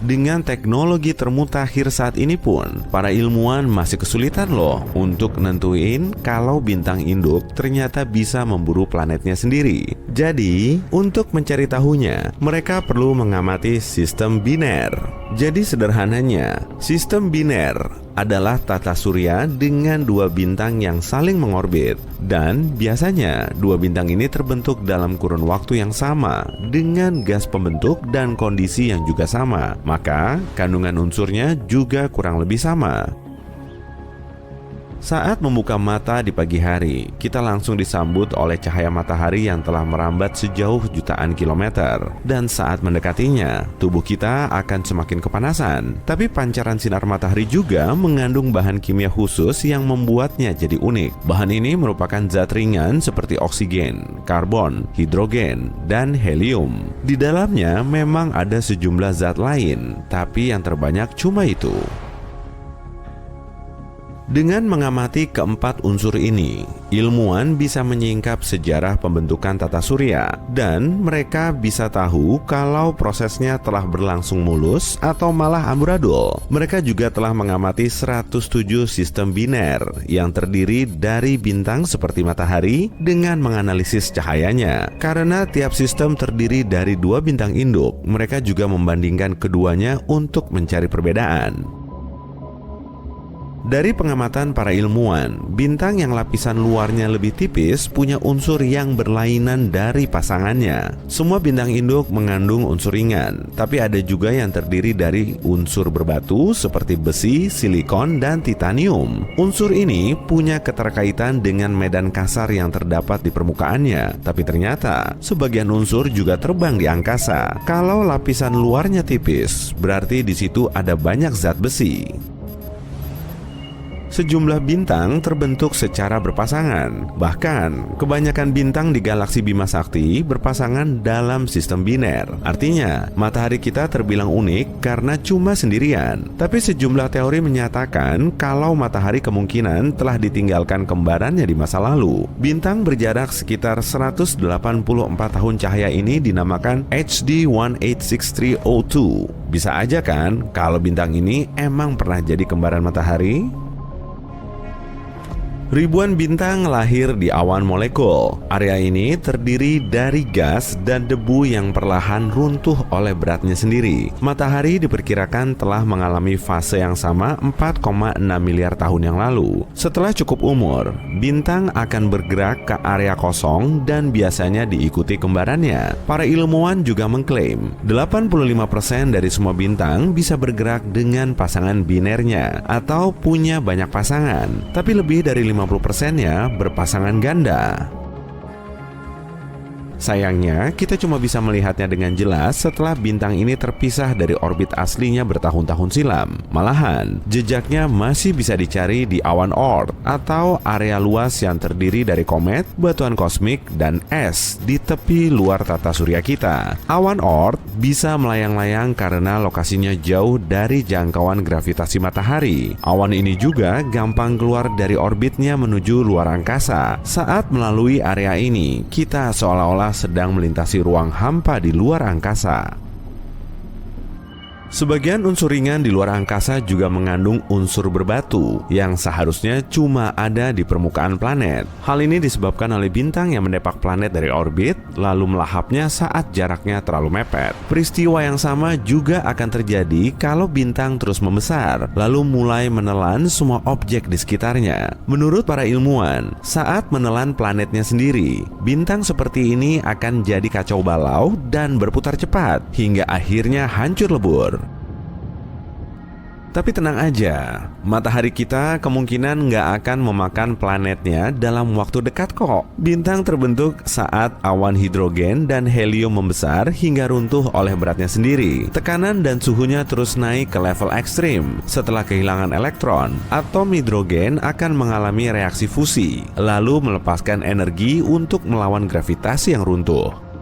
Dengan teknologi termutakhir saat ini pun, para ilmuwan masih kesulitan loh untuk nentuin kalau bintang induk ternyata bisa memburu planetnya sendiri. Jadi, untuk mencari tahunya, mereka perlu mengamati sistem biner. Jadi sederhananya, sistem biner adalah tata surya dengan dua bintang yang saling mengorbit. Dan biasanya dua bintang ini terbentuk dalam kurun waktu yang sama dengan gas pembentuk dan kondisi yang juga sama. Maka kandungan unsurnya juga kurang lebih sama. Saat membuka mata di pagi hari, kita langsung disambut oleh cahaya matahari yang telah merambat sejauh jutaan kilometer. Dan saat mendekatinya, tubuh kita akan semakin kepanasan. Tapi pancaran sinar matahari juga mengandung bahan kimia khusus yang membuatnya jadi unik. Bahan ini merupakan zat ringan seperti oksigen, karbon, hidrogen, dan helium. Di dalamnya memang ada sejumlah zat lain, tapi yang terbanyak cuma itu. Dengan mengamati keempat unsur ini, ilmuwan bisa menyingkap sejarah pembentukan tata surya dan mereka bisa tahu kalau prosesnya telah berlangsung mulus atau malah amburadul. Mereka juga telah mengamati 107 sistem biner yang terdiri dari bintang seperti matahari dengan menganalisis cahayanya. Karena tiap sistem terdiri dari dua bintang induk, mereka juga membandingkan keduanya untuk mencari perbedaan. Dari pengamatan para ilmuwan, bintang yang lapisan luarnya lebih tipis punya unsur yang berlainan dari pasangannya. Semua bintang induk mengandung unsur ringan, tapi ada juga yang terdiri dari unsur berbatu seperti besi, silikon, dan titanium. Unsur ini punya keterkaitan dengan medan kasar yang terdapat di permukaannya, tapi ternyata sebagian unsur juga terbang di angkasa. Kalau lapisan luarnya tipis, berarti di situ ada banyak zat besi. Sejumlah bintang terbentuk secara berpasangan. Bahkan, kebanyakan bintang di galaksi Bima Sakti berpasangan dalam sistem biner. Artinya, matahari kita terbilang unik karena cuma sendirian. Tapi sejumlah teori menyatakan kalau matahari kemungkinan telah ditinggalkan kembarannya di masa lalu. Bintang berjarak sekitar 184 tahun cahaya ini dinamakan HD 186302. Bisa aja kan kalau bintang ini emang pernah jadi kembaran matahari? Ribuan bintang lahir di awan molekul. Area ini terdiri dari gas dan debu yang perlahan runtuh oleh beratnya sendiri. Matahari diperkirakan telah mengalami fase yang sama 4,6 miliar tahun yang lalu. Setelah cukup umur, bintang akan bergerak ke area kosong dan biasanya diikuti kembarannya. Para ilmuwan juga mengklaim 85% dari semua bintang bisa bergerak dengan pasangan binernya atau punya banyak pasangan. Tapi lebih dari 50%-nya berpasangan ganda. Sayangnya, kita cuma bisa melihatnya dengan jelas setelah bintang ini terpisah dari orbit aslinya bertahun-tahun silam. Malahan, jejaknya masih bisa dicari di awan Oort atau area luas yang terdiri dari komet, batuan kosmik, dan es di tepi luar tata surya kita. Awan Oort bisa melayang-layang karena lokasinya jauh dari jangkauan gravitasi matahari. Awan ini juga gampang keluar dari orbitnya menuju luar angkasa. Saat melalui area ini, kita seolah-olah sedang melintasi ruang hampa di luar angkasa. Sebagian unsur ringan di luar angkasa juga mengandung unsur berbatu yang seharusnya cuma ada di permukaan planet. Hal ini disebabkan oleh bintang yang mendepak planet dari orbit lalu melahapnya saat jaraknya terlalu mepet. Peristiwa yang sama juga akan terjadi kalau bintang terus membesar lalu mulai menelan semua objek di sekitarnya. Menurut para ilmuwan, saat menelan planetnya sendiri, bintang seperti ini akan jadi kacau balau dan berputar cepat hingga akhirnya hancur lebur. Tapi tenang aja, matahari kita kemungkinan nggak akan memakan planetnya dalam waktu dekat kok. Bintang terbentuk saat awan hidrogen dan helium membesar hingga runtuh oleh beratnya sendiri. Tekanan dan suhunya terus naik ke level ekstrim. Setelah kehilangan elektron, atom hidrogen akan mengalami reaksi fusi, lalu melepaskan energi untuk melawan gravitasi yang runtuh.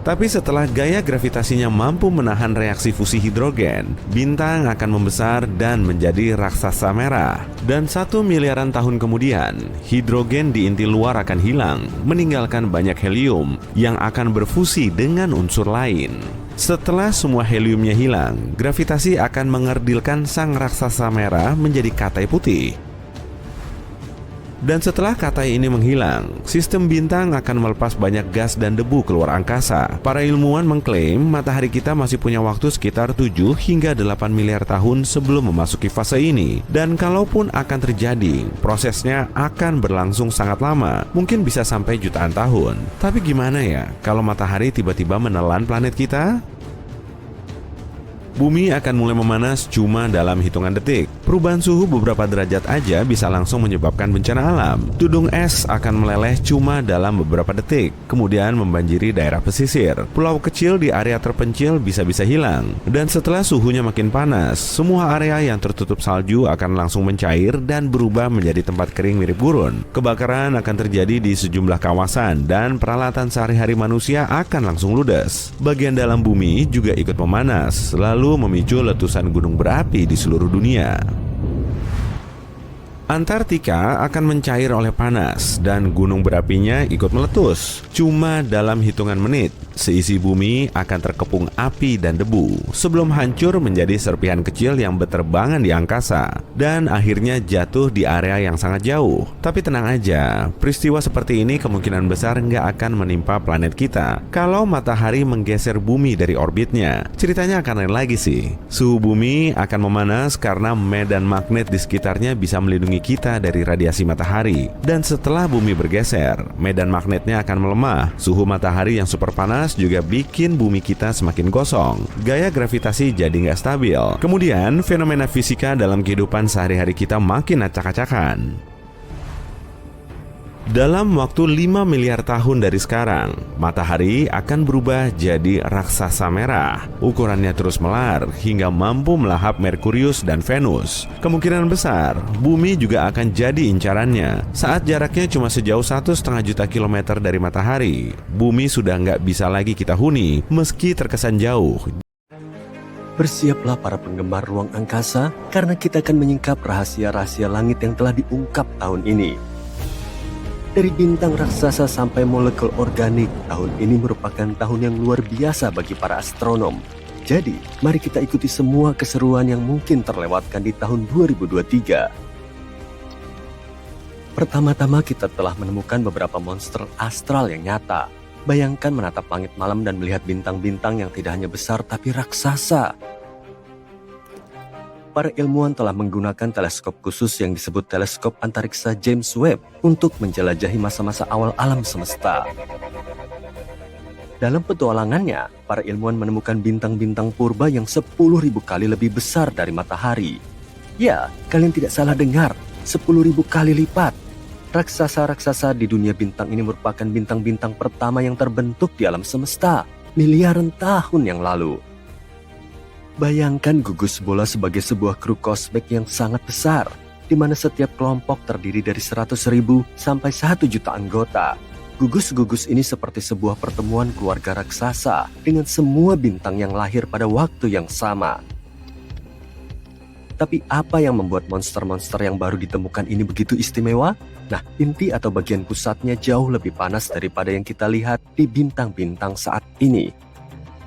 Tapi setelah gaya gravitasinya mampu menahan reaksi fusi hidrogen, bintang akan membesar dan menjadi raksasa merah. Dan 1 miliaran tahun kemudian, hidrogen di inti luar akan hilang, meninggalkan banyak helium yang akan berfusi dengan unsur lain. Setelah semua heliumnya hilang, gravitasi akan mengerdilkan sang raksasa merah menjadi katai putih. Dan setelah katai ini menghilang, sistem bintang akan melepas banyak gas dan debu keluar angkasa. Para ilmuwan mengklaim matahari kita masih punya waktu sekitar 7 hingga 8 miliar tahun sebelum memasuki fase ini. Dan kalaupun akan terjadi, prosesnya akan berlangsung sangat lama, mungkin bisa sampai jutaan tahun. Tapi gimana ya kalau matahari tiba-tiba menelan planet kita? Bumi akan mulai memanas cuma dalam hitungan detik. Perubahan suhu beberapa derajat aja bisa langsung menyebabkan bencana alam. Tudung es akan meleleh cuma dalam beberapa detik, kemudian membanjiri daerah pesisir. Pulau kecil di area terpencil bisa-bisa hilang. Dan setelah suhunya makin panas, semua area yang tertutup salju akan langsung mencair dan berubah menjadi tempat kering mirip gurun. Kebakaran akan terjadi di sejumlah kawasan dan peralatan sehari-hari manusia akan langsung ludes. Bagian dalam bumi juga ikut memanas, lalu memicu letusan gunung berapi di seluruh dunia. Antartika akan mencair oleh panas dan gunung berapinya ikut meletus. Cuma dalam hitungan menit, seisi bumi akan terkepung api dan debu sebelum hancur menjadi serpihan kecil yang berterbangan di angkasa dan akhirnya jatuh di area yang sangat jauh. Tapi tenang aja, peristiwa seperti ini kemungkinan besar nggak akan menimpa planet kita kalau matahari menggeser bumi dari orbitnya. Ceritanya akan lain lagi sih. Suhu bumi akan memanas karena medan magnet di sekitarnya bisa melindungi kita dari radiasi matahari. Dan setelah bumi bergeser, medan magnetnya akan melemah. Suhu matahari yang super panas juga bikin bumi kita semakin gosong. Gaya gravitasi jadi nggak stabil. Kemudian fenomena fisika dalam kehidupan sehari-hari kita makin acak-acakan. Dalam waktu 5 miliar tahun dari sekarang, matahari akan berubah jadi raksasa merah. Ukurannya terus melar hingga mampu melahap Merkurius dan Venus. Kemungkinan besar, bumi juga akan jadi incarannya. Saat jaraknya cuma sejauh 1,5 juta kilometer dari matahari, bumi sudah nggak bisa lagi kita huni meski terkesan jauh. Bersiaplah para penggemar ruang angkasa karena kita akan menyingkap rahasia-rahasia langit yang telah diungkap tahun ini. Dari bintang raksasa sampai molekul organik, tahun ini merupakan tahun yang luar biasa bagi para astronom. Jadi, mari kita ikuti semua keseruan yang mungkin terlewatkan di tahun 2023. Pertama-tama kita telah menemukan beberapa monster astral yang nyata. Bayangkan menatap langit malam dan melihat bintang-bintang yang tidak hanya besar tapi raksasa. Para ilmuwan telah menggunakan teleskop khusus yang disebut teleskop antariksa James Webb untuk menjelajahi masa-masa awal alam semesta. Dalam petualangannya, para ilmuwan menemukan bintang-bintang purba yang 10.000 kali lebih besar dari matahari. Ya, kalian tidak salah dengar, 10.000 kali lipat. Raksasa-raksasa di dunia bintang ini merupakan bintang-bintang pertama yang terbentuk di alam semesta, miliaran tahun yang lalu. Bayangkan gugus bola sebagai sebuah kru kosmik yang sangat besar, di mana setiap kelompok terdiri dari 100.000 sampai 1 juta anggota. Gugus-gugus ini seperti sebuah pertemuan keluarga raksasa dengan semua bintang yang lahir pada waktu yang sama. Tapi apa yang membuat monster-monster yang baru ditemukan ini begitu istimewa? Nah, inti atau bagian pusatnya jauh lebih panas daripada yang kita lihat di bintang-bintang saat ini.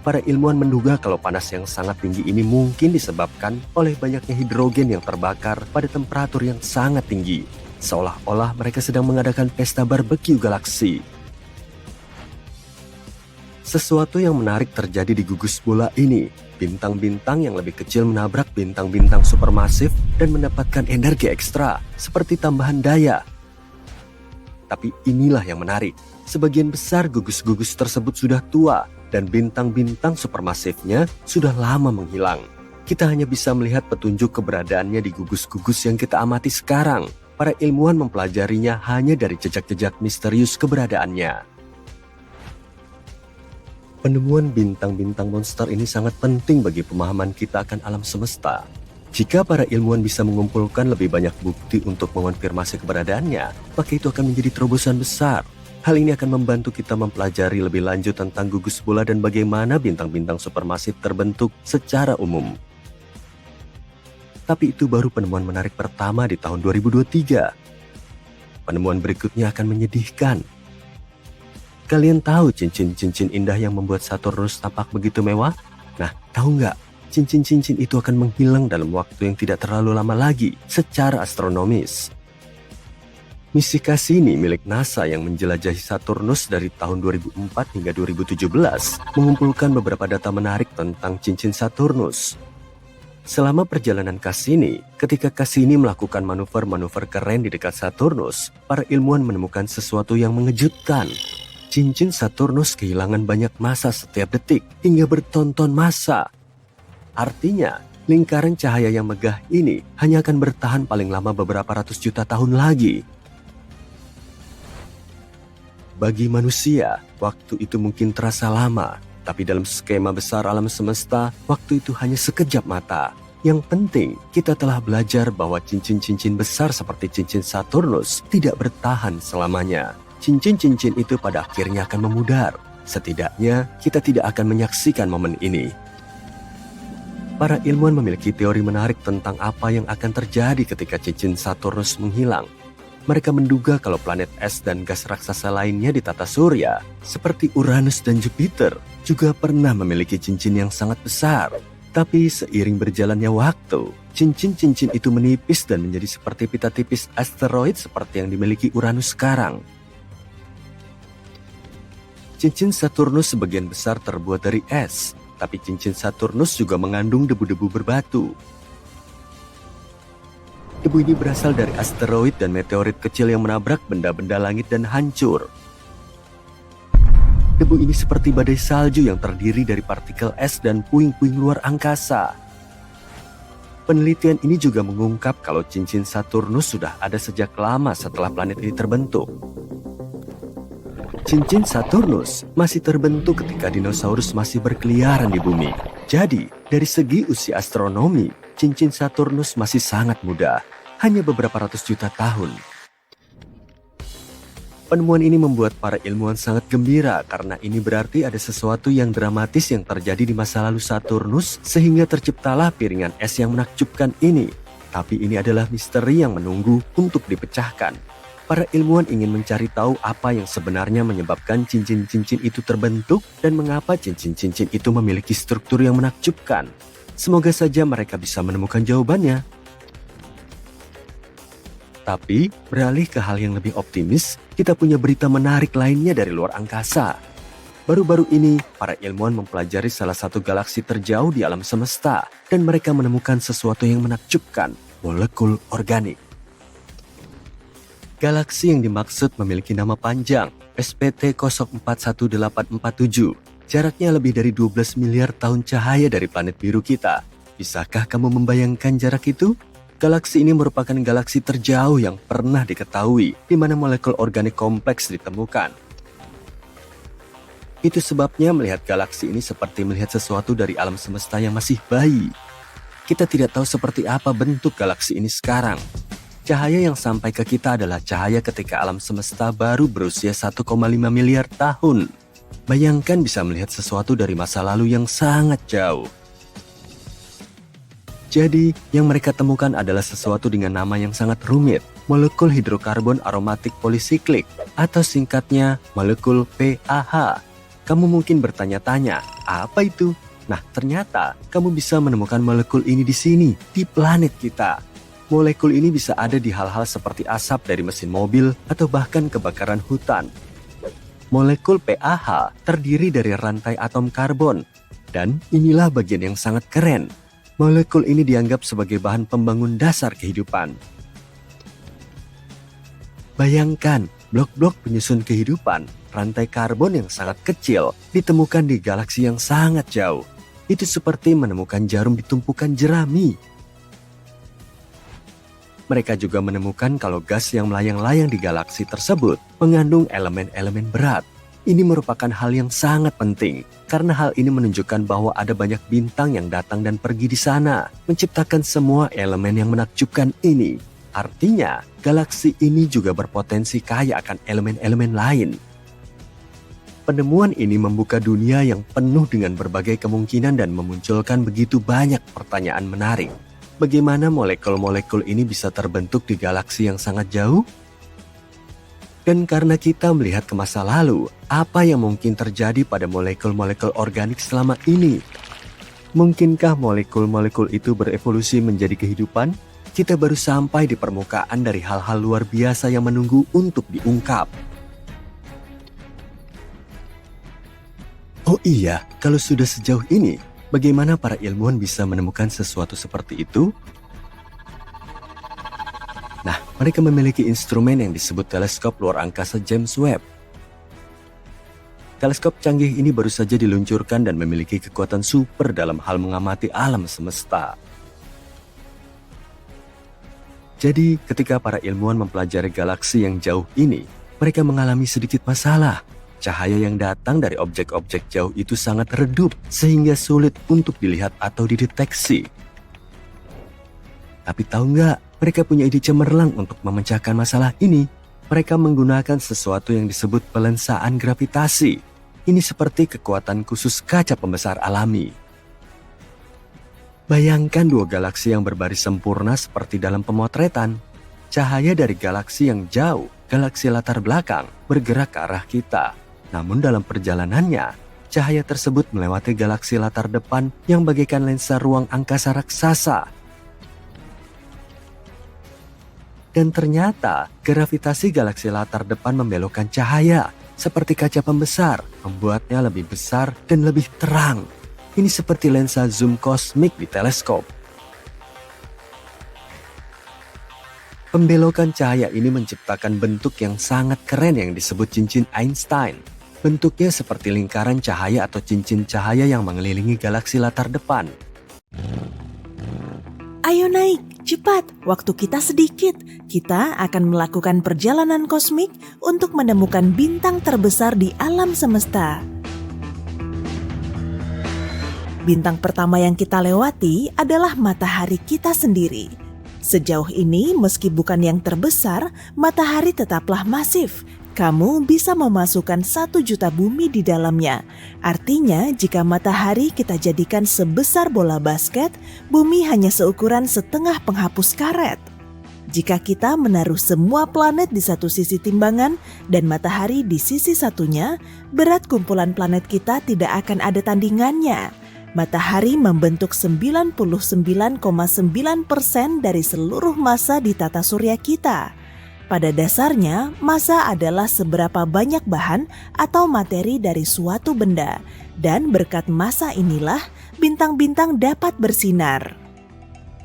Para ilmuwan menduga kalau panas yang sangat tinggi ini mungkin disebabkan oleh banyaknya hidrogen yang terbakar pada temperatur yang sangat tinggi. Seolah-olah mereka sedang mengadakan pesta barbeque galaksi. Sesuatu yang menarik terjadi di gugus bola ini. Bintang-bintang yang lebih kecil menabrak bintang-bintang supermasif dan mendapatkan energi ekstra, seperti tambahan daya. Tapi inilah yang menarik. Sebagian besar gugus-gugus tersebut sudah tua, dan bintang-bintang supermasifnya sudah lama menghilang. Kita hanya bisa melihat petunjuk keberadaannya di gugus-gugus yang kita amati sekarang. Para ilmuwan mempelajarinya hanya dari jejak-jejak misterius keberadaannya. Penemuan bintang-bintang monster ini sangat penting bagi pemahaman kita akan alam semesta. Jika para ilmuwan bisa mengumpulkan lebih banyak bukti untuk mengonfirmasi keberadaannya, maka itu akan menjadi terobosan besar. Hal ini akan membantu kita mempelajari lebih lanjut tentang gugus bola dan bagaimana bintang-bintang supermasif terbentuk secara umum. Tapi itu baru penemuan menarik pertama di tahun 2023. Penemuan berikutnya akan menyedihkan. Kalian tahu cincin-cincin indah yang membuat Saturnus tampak begitu mewah? Nah, tahu nggak? Cincin-cincin itu akan menghilang dalam waktu yang tidak terlalu lama lagi secara astronomis. Misi Cassini milik NASA yang menjelajahi Saturnus dari tahun 2004 hingga 2017 mengumpulkan beberapa data menarik tentang cincin Saturnus. Selama perjalanan Cassini, ketika Cassini melakukan manuver-manuver keren di dekat Saturnus, para ilmuwan menemukan sesuatu yang mengejutkan. Cincin Saturnus kehilangan banyak massa setiap detik hingga bertonton massa. Artinya, lingkaran cahaya yang megah ini hanya akan bertahan paling lama beberapa ratus juta tahun lagi. Bagi manusia, waktu itu mungkin terasa lama, tapi dalam skema besar alam semesta, waktu itu hanya sekejap mata. Yang penting, kita telah belajar bahwa cincin-cincin besar seperti cincin Saturnus tidak bertahan selamanya. Cincin-cincin itu pada akhirnya akan memudar. Setidaknya, kita tidak akan menyaksikan momen ini. Para ilmuwan memiliki teori menarik tentang apa yang akan terjadi ketika cincin Saturnus menghilang. Mereka menduga kalau planet es dan gas raksasa lainnya di tata surya, seperti Uranus dan Jupiter, juga pernah memiliki cincin yang sangat besar. Tapi seiring berjalannya waktu, cincin-cincin itu menipis dan menjadi seperti pita tipis asteroid seperti yang dimiliki Uranus sekarang. Cincin Saturnus sebagian besar terbuat dari es, tapi cincin Saturnus juga mengandung debu-debu berbatu. Debu ini berasal dari asteroid dan meteorit kecil yang menabrak benda-benda langit dan hancur. Debu ini seperti badai salju yang terdiri dari partikel es dan puing-puing luar angkasa. Penelitian ini juga mengungkap kalau cincin Saturnus sudah ada sejak lama setelah planet ini terbentuk. Cincin Saturnus masih terbentuk ketika dinosaurus masih berkeliaran di bumi. Jadi, dari segi usia astronomi, cincin Saturnus masih sangat muda, hanya beberapa ratus juta tahun. Penemuan ini membuat para ilmuwan sangat gembira karena ini berarti ada sesuatu yang dramatis yang terjadi di masa lalu Saturnus sehingga terciptalah piringan es yang menakjubkan ini. Tapi ini adalah misteri yang menunggu untuk dipecahkan. Para ilmuwan ingin mencari tahu apa yang sebenarnya menyebabkan cincin-cincin itu terbentuk dan mengapa cincin-cincin itu memiliki struktur yang menakjubkan. Semoga saja mereka bisa menemukan jawabannya. Tapi, beralih ke hal yang lebih optimis, kita punya berita menarik lainnya dari luar angkasa. Baru-baru ini, para ilmuwan mempelajari salah satu galaksi terjauh di alam semesta, dan mereka menemukan sesuatu yang menakjubkan, molekul organik. Galaksi yang dimaksud memiliki nama panjang, SPT 041847. Jaraknya lebih dari 12 miliar tahun cahaya dari planet biru kita. Bisakah kamu membayangkan jarak itu? Galaksi ini merupakan galaksi terjauh yang pernah diketahui, di mana molekul organik kompleks ditemukan. Itu sebabnya melihat galaksi ini seperti melihat sesuatu dari alam semesta yang masih bayi. Kita tidak tahu seperti apa bentuk galaksi ini sekarang. Cahaya yang sampai ke kita adalah cahaya ketika alam semesta baru berusia 1,5 miliar tahun. Bayangkan bisa melihat sesuatu dari masa lalu yang sangat jauh. Jadi, yang mereka temukan adalah sesuatu dengan nama yang sangat rumit, molekul hidrokarbon aromatik polisiklik, atau singkatnya molekul PAH. Kamu mungkin bertanya-tanya, apa itu? Nah, ternyata kamu bisa menemukan molekul ini di sini, di planet kita. Molekul ini bisa ada di hal-hal seperti asap dari mesin mobil atau bahkan kebakaran hutan. Molekul PAH terdiri dari rantai atom karbon. Dan inilah bagian yang sangat keren. Molekul ini dianggap sebagai bahan pembangun dasar kehidupan. Bayangkan, blok-blok penyusun kehidupan, rantai karbon yang sangat kecil, ditemukan di galaksi yang sangat jauh. Itu seperti menemukan jarum di tumpukan jerami. Mereka juga menemukan kalau gas yang melayang-layang di galaksi tersebut mengandung elemen-elemen berat. Ini merupakan hal yang sangat penting, karena hal ini menunjukkan bahwa ada banyak bintang yang datang dan pergi di sana, menciptakan semua elemen yang menakjubkan ini. Artinya, galaksi ini juga berpotensi kaya akan elemen-elemen lain. Penemuan ini membuka dunia yang penuh dengan berbagai kemungkinan dan memunculkan begitu banyak pertanyaan menarik. Bagaimana molekul-molekul ini bisa terbentuk di galaksi yang sangat jauh? Dan karena kita melihat ke masa lalu, apa yang mungkin terjadi pada molekul-molekul organik selama ini? Mungkinkah molekul-molekul itu berevolusi menjadi kehidupan? Kita baru sampai di permukaan dari hal-hal luar biasa yang menunggu untuk diungkap. Oh iya, kalau sudah sejauh ini, bagaimana para ilmuwan bisa menemukan sesuatu seperti itu? Nah, mereka memiliki instrumen yang disebut teleskop luar angkasa James Webb. Teleskop canggih ini baru saja diluncurkan dan memiliki kekuatan super dalam hal mengamati alam semesta. Jadi, ketika para ilmuwan mempelajari galaksi yang jauh ini, mereka mengalami sedikit masalah. Cahaya yang datang dari objek-objek jauh itu sangat redup, sehingga sulit untuk dilihat atau dideteksi. Tapi tahu nggak, mereka punya ide cemerlang untuk memecahkan masalah ini. Mereka menggunakan sesuatu yang disebut pelensaan gravitasi. Ini seperti kekuatan khusus kaca pembesar alami. Bayangkan dua galaksi yang berbaris sempurna seperti dalam pemotretan. Cahaya dari galaksi yang jauh, galaksi latar belakang, bergerak ke arah kita. Namun dalam perjalanannya, cahaya tersebut melewati galaksi latar depan yang bagaikan lensa ruang angkasa raksasa. Dan ternyata, gravitasi galaksi latar depan membelokkan cahaya, seperti kaca pembesar, membuatnya lebih besar dan lebih terang. Ini seperti lensa zoom kosmik di teleskop. Pembelokan cahaya ini menciptakan bentuk yang sangat keren yang disebut cincin Einstein. Bentuknya seperti lingkaran cahaya atau cincin cahaya yang mengelilingi galaksi latar depan. Ayo naik, cepat, waktu kita sedikit. Kita akan melakukan perjalanan kosmik untuk menemukan bintang terbesar di alam semesta. Bintang pertama yang kita lewati adalah matahari kita sendiri. Sejauh ini, meski bukan yang terbesar, matahari tetaplah masif. Kamu bisa memasukkan 1 juta bumi di dalamnya. Artinya, jika matahari kita jadikan sebesar bola basket, bumi hanya seukuran setengah penghapus karet. Jika kita menaruh semua planet di satu sisi timbangan dan matahari di sisi satunya, berat kumpulan planet kita tidak akan ada tandingannya. Matahari membentuk 99,9% dari seluruh massa di tata surya kita. Pada dasarnya, massa adalah seberapa banyak bahan atau materi dari suatu benda, dan berkat massa inilah bintang-bintang dapat bersinar.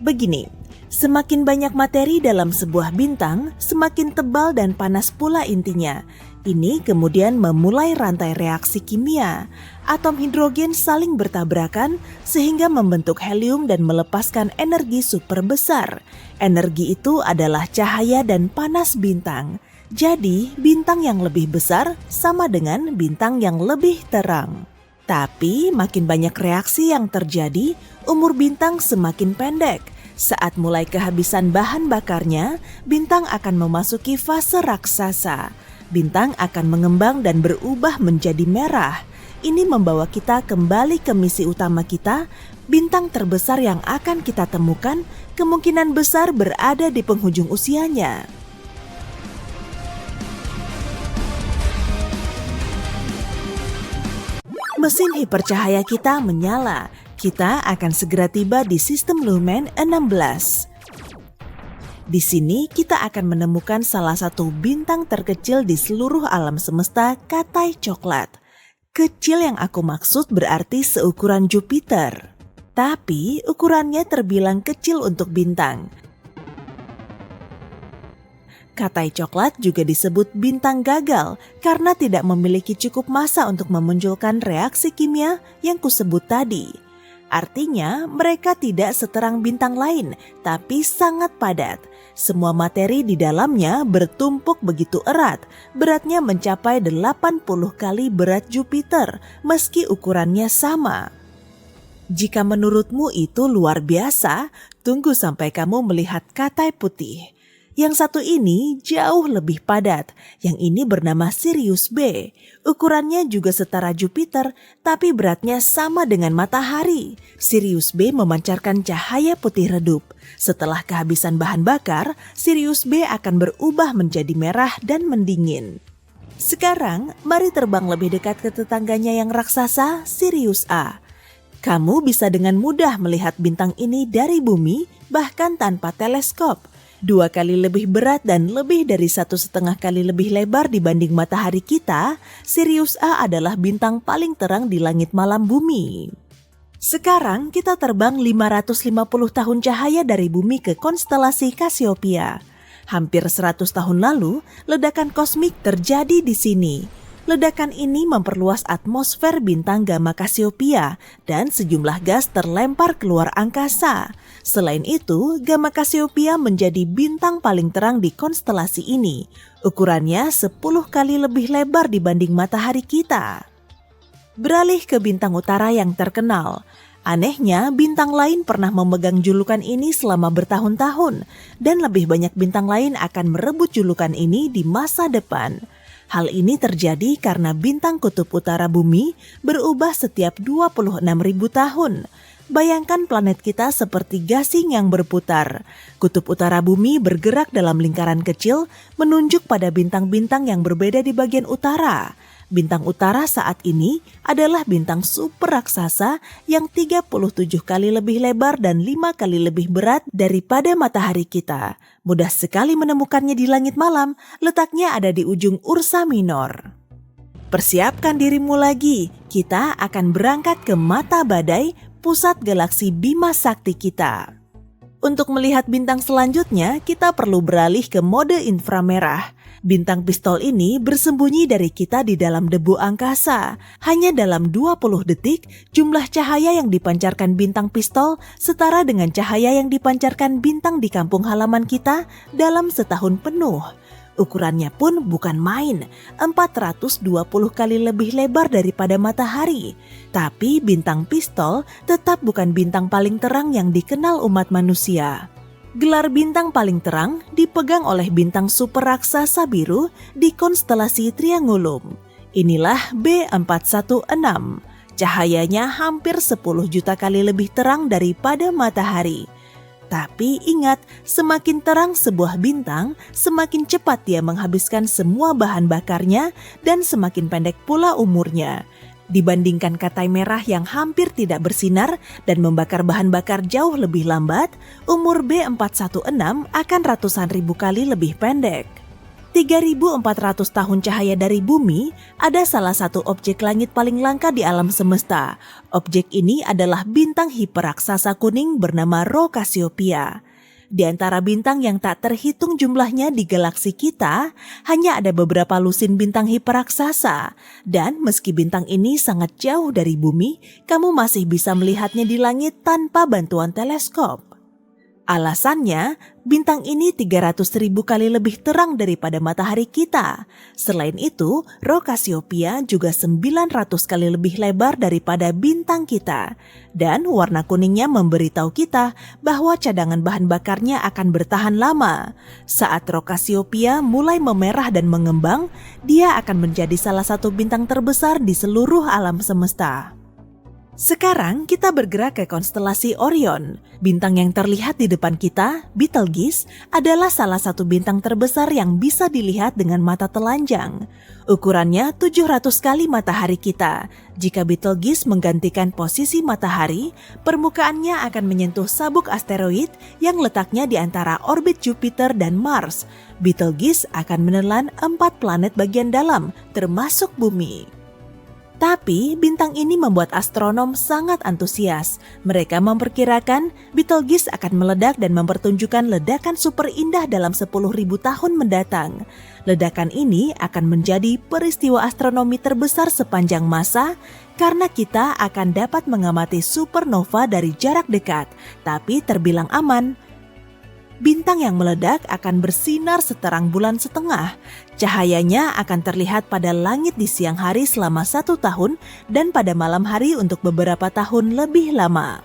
Begini, semakin banyak materi dalam sebuah bintang, semakin tebal dan panas pula intinya. Ini kemudian memulai rantai reaksi kimia. Atom hidrogen saling bertabrakan sehingga membentuk helium dan melepaskan energi super besar. Energi itu adalah cahaya dan panas bintang. Jadi, bintang yang lebih besar sama dengan bintang yang lebih terang. Tapi, makin banyak reaksi yang terjadi, umur bintang semakin pendek. Saat mulai kehabisan bahan bakarnya, bintang akan memasuki fase raksasa. Bintang akan mengembang dan berubah menjadi merah. Ini membawa kita kembali ke misi utama kita. Bintang terbesar yang akan kita temukan kemungkinan besar berada di penghujung usianya. Mesin hipercahaya kita menyala. Kita akan segera tiba di sistem Lumen 16. Di sini kita akan menemukan salah satu bintang terkecil di seluruh alam semesta, Katai Coklat. Kecil yang aku maksud berarti seukuran Jupiter. Tapi ukurannya terbilang kecil untuk bintang. Katai Coklat juga disebut bintang gagal karena tidak memiliki cukup massa untuk memunculkan reaksi kimia yang kusebut tadi. Artinya mereka tidak seterang bintang lain, tapi sangat padat. Semua materi di dalamnya bertumpuk begitu erat, beratnya mencapai 80 kali berat Jupiter, meski ukurannya sama. Jika menurutmu itu luar biasa, tunggu sampai kamu melihat Katai Putih. Yang satu ini jauh lebih padat, yang ini bernama Sirius B. Ukurannya juga setara Jupiter, tapi beratnya sama dengan matahari. Sirius B memancarkan cahaya putih redup. Setelah kehabisan bahan bakar, Sirius B akan berubah menjadi merah dan mendingin. Sekarang, mari terbang lebih dekat ke tetangganya yang raksasa, Sirius A. Kamu bisa dengan mudah melihat bintang ini dari bumi, bahkan tanpa teleskop. 2 kali lebih berat dan lebih dari 1,5 kali lebih lebar dibanding matahari kita, Sirius A adalah bintang paling terang di langit malam bumi. Sekarang kita terbang 550 tahun cahaya dari bumi ke konstelasi Cassiopeia. Hampir 100 tahun lalu, ledakan kosmik terjadi di sini. Ledakan ini memperluas atmosfer bintang Gamma Cassiopeia dan sejumlah gas terlempar keluar angkasa. Selain itu, Gamma Cassiopeia menjadi bintang paling terang di konstelasi ini. Ukurannya 10 kali lebih lebar dibanding matahari kita. Beralih ke bintang utara yang terkenal. Anehnya, bintang lain pernah memegang julukan ini selama bertahun-tahun, dan lebih banyak bintang lain akan merebut julukan ini di masa depan. Hal ini terjadi karena bintang kutub utara bumi berubah setiap 26.000 tahun. Bayangkan planet kita seperti gasing yang berputar. Kutub utara bumi bergerak dalam lingkaran kecil menunjuk pada bintang-bintang yang berbeda di bagian utara. Bintang utara saat ini adalah bintang super raksasa yang 37 kali lebih lebar dan 5 kali lebih berat daripada matahari kita. Mudah sekali menemukannya di langit malam, letaknya ada di ujung Ursa Minor. Persiapkan dirimu lagi, kita akan berangkat ke mata badai, pusat galaksi Bima Sakti kita. Untuk melihat bintang selanjutnya, kita perlu beralih ke mode inframerah. Bintang pistol ini bersembunyi dari kita di dalam debu angkasa. Hanya dalam 20 detik, jumlah cahaya yang dipancarkan bintang pistol setara dengan cahaya yang dipancarkan bintang di kampung halaman kita dalam setahun penuh. Ukurannya pun bukan main, 420 kali lebih lebar daripada matahari. Tapi bintang pistol tetap bukan bintang paling terang yang dikenal umat manusia. Gelar bintang paling terang dipegang oleh bintang super raksasa biru di konstelasi Triangulum. Inilah B416. Cahayanya hampir 10 juta kali lebih terang daripada matahari. Tapi ingat, semakin terang sebuah bintang, semakin cepat dia menghabiskan semua bahan bakarnya dan semakin pendek pula umurnya. Dibandingkan katai merah yang hampir tidak bersinar dan membakar bahan bakar jauh lebih lambat, umur B416 akan ratusan ribu kali lebih pendek. 3.400 tahun cahaya dari bumi, ada salah satu objek langit paling langka di alam semesta. Objek ini adalah bintang hiperaksasa kuning bernama Rho Cassiopeia. Di antara bintang yang tak terhitung jumlahnya di galaksi kita, hanya ada beberapa lusin bintang hiperaksasa. Dan meski bintang ini sangat jauh dari bumi, kamu masih bisa melihatnya di langit tanpa bantuan teleskop. Alasannya, bintang ini 300.000 kali lebih terang daripada matahari kita. Selain itu, Rho Cassiopeia juga 900 kali lebih lebar daripada bintang kita. Dan warna kuningnya memberitahu kita bahwa cadangan bahan bakarnya akan bertahan lama. Saat Rho Cassiopeia mulai memerah dan mengembang, dia akan menjadi salah satu bintang terbesar di seluruh alam semesta. Sekarang kita bergerak ke konstelasi Orion. Bintang yang terlihat di depan kita, Betelgeuse, adalah salah satu bintang terbesar yang bisa dilihat dengan mata telanjang. Ukurannya 700 kali matahari kita. Jika Betelgeuse menggantikan posisi matahari, permukaannya akan menyentuh sabuk asteroid yang letaknya di antara orbit Jupiter dan Mars. Betelgeuse akan menelan 4 planet bagian dalam, termasuk bumi. Tapi bintang ini membuat astronom sangat antusias. Mereka memperkirakan Betelgeuse akan meledak dan mempertunjukkan ledakan super indah dalam 10.000 tahun mendatang. Ledakan ini akan menjadi peristiwa astronomi terbesar sepanjang masa karena kita akan dapat mengamati supernova dari jarak dekat, tapi terbilang aman. Bintang yang meledak akan bersinar seterang bulan setengah. Cahayanya akan terlihat pada langit di siang hari selama 1 tahun dan pada malam hari untuk beberapa tahun lebih lama.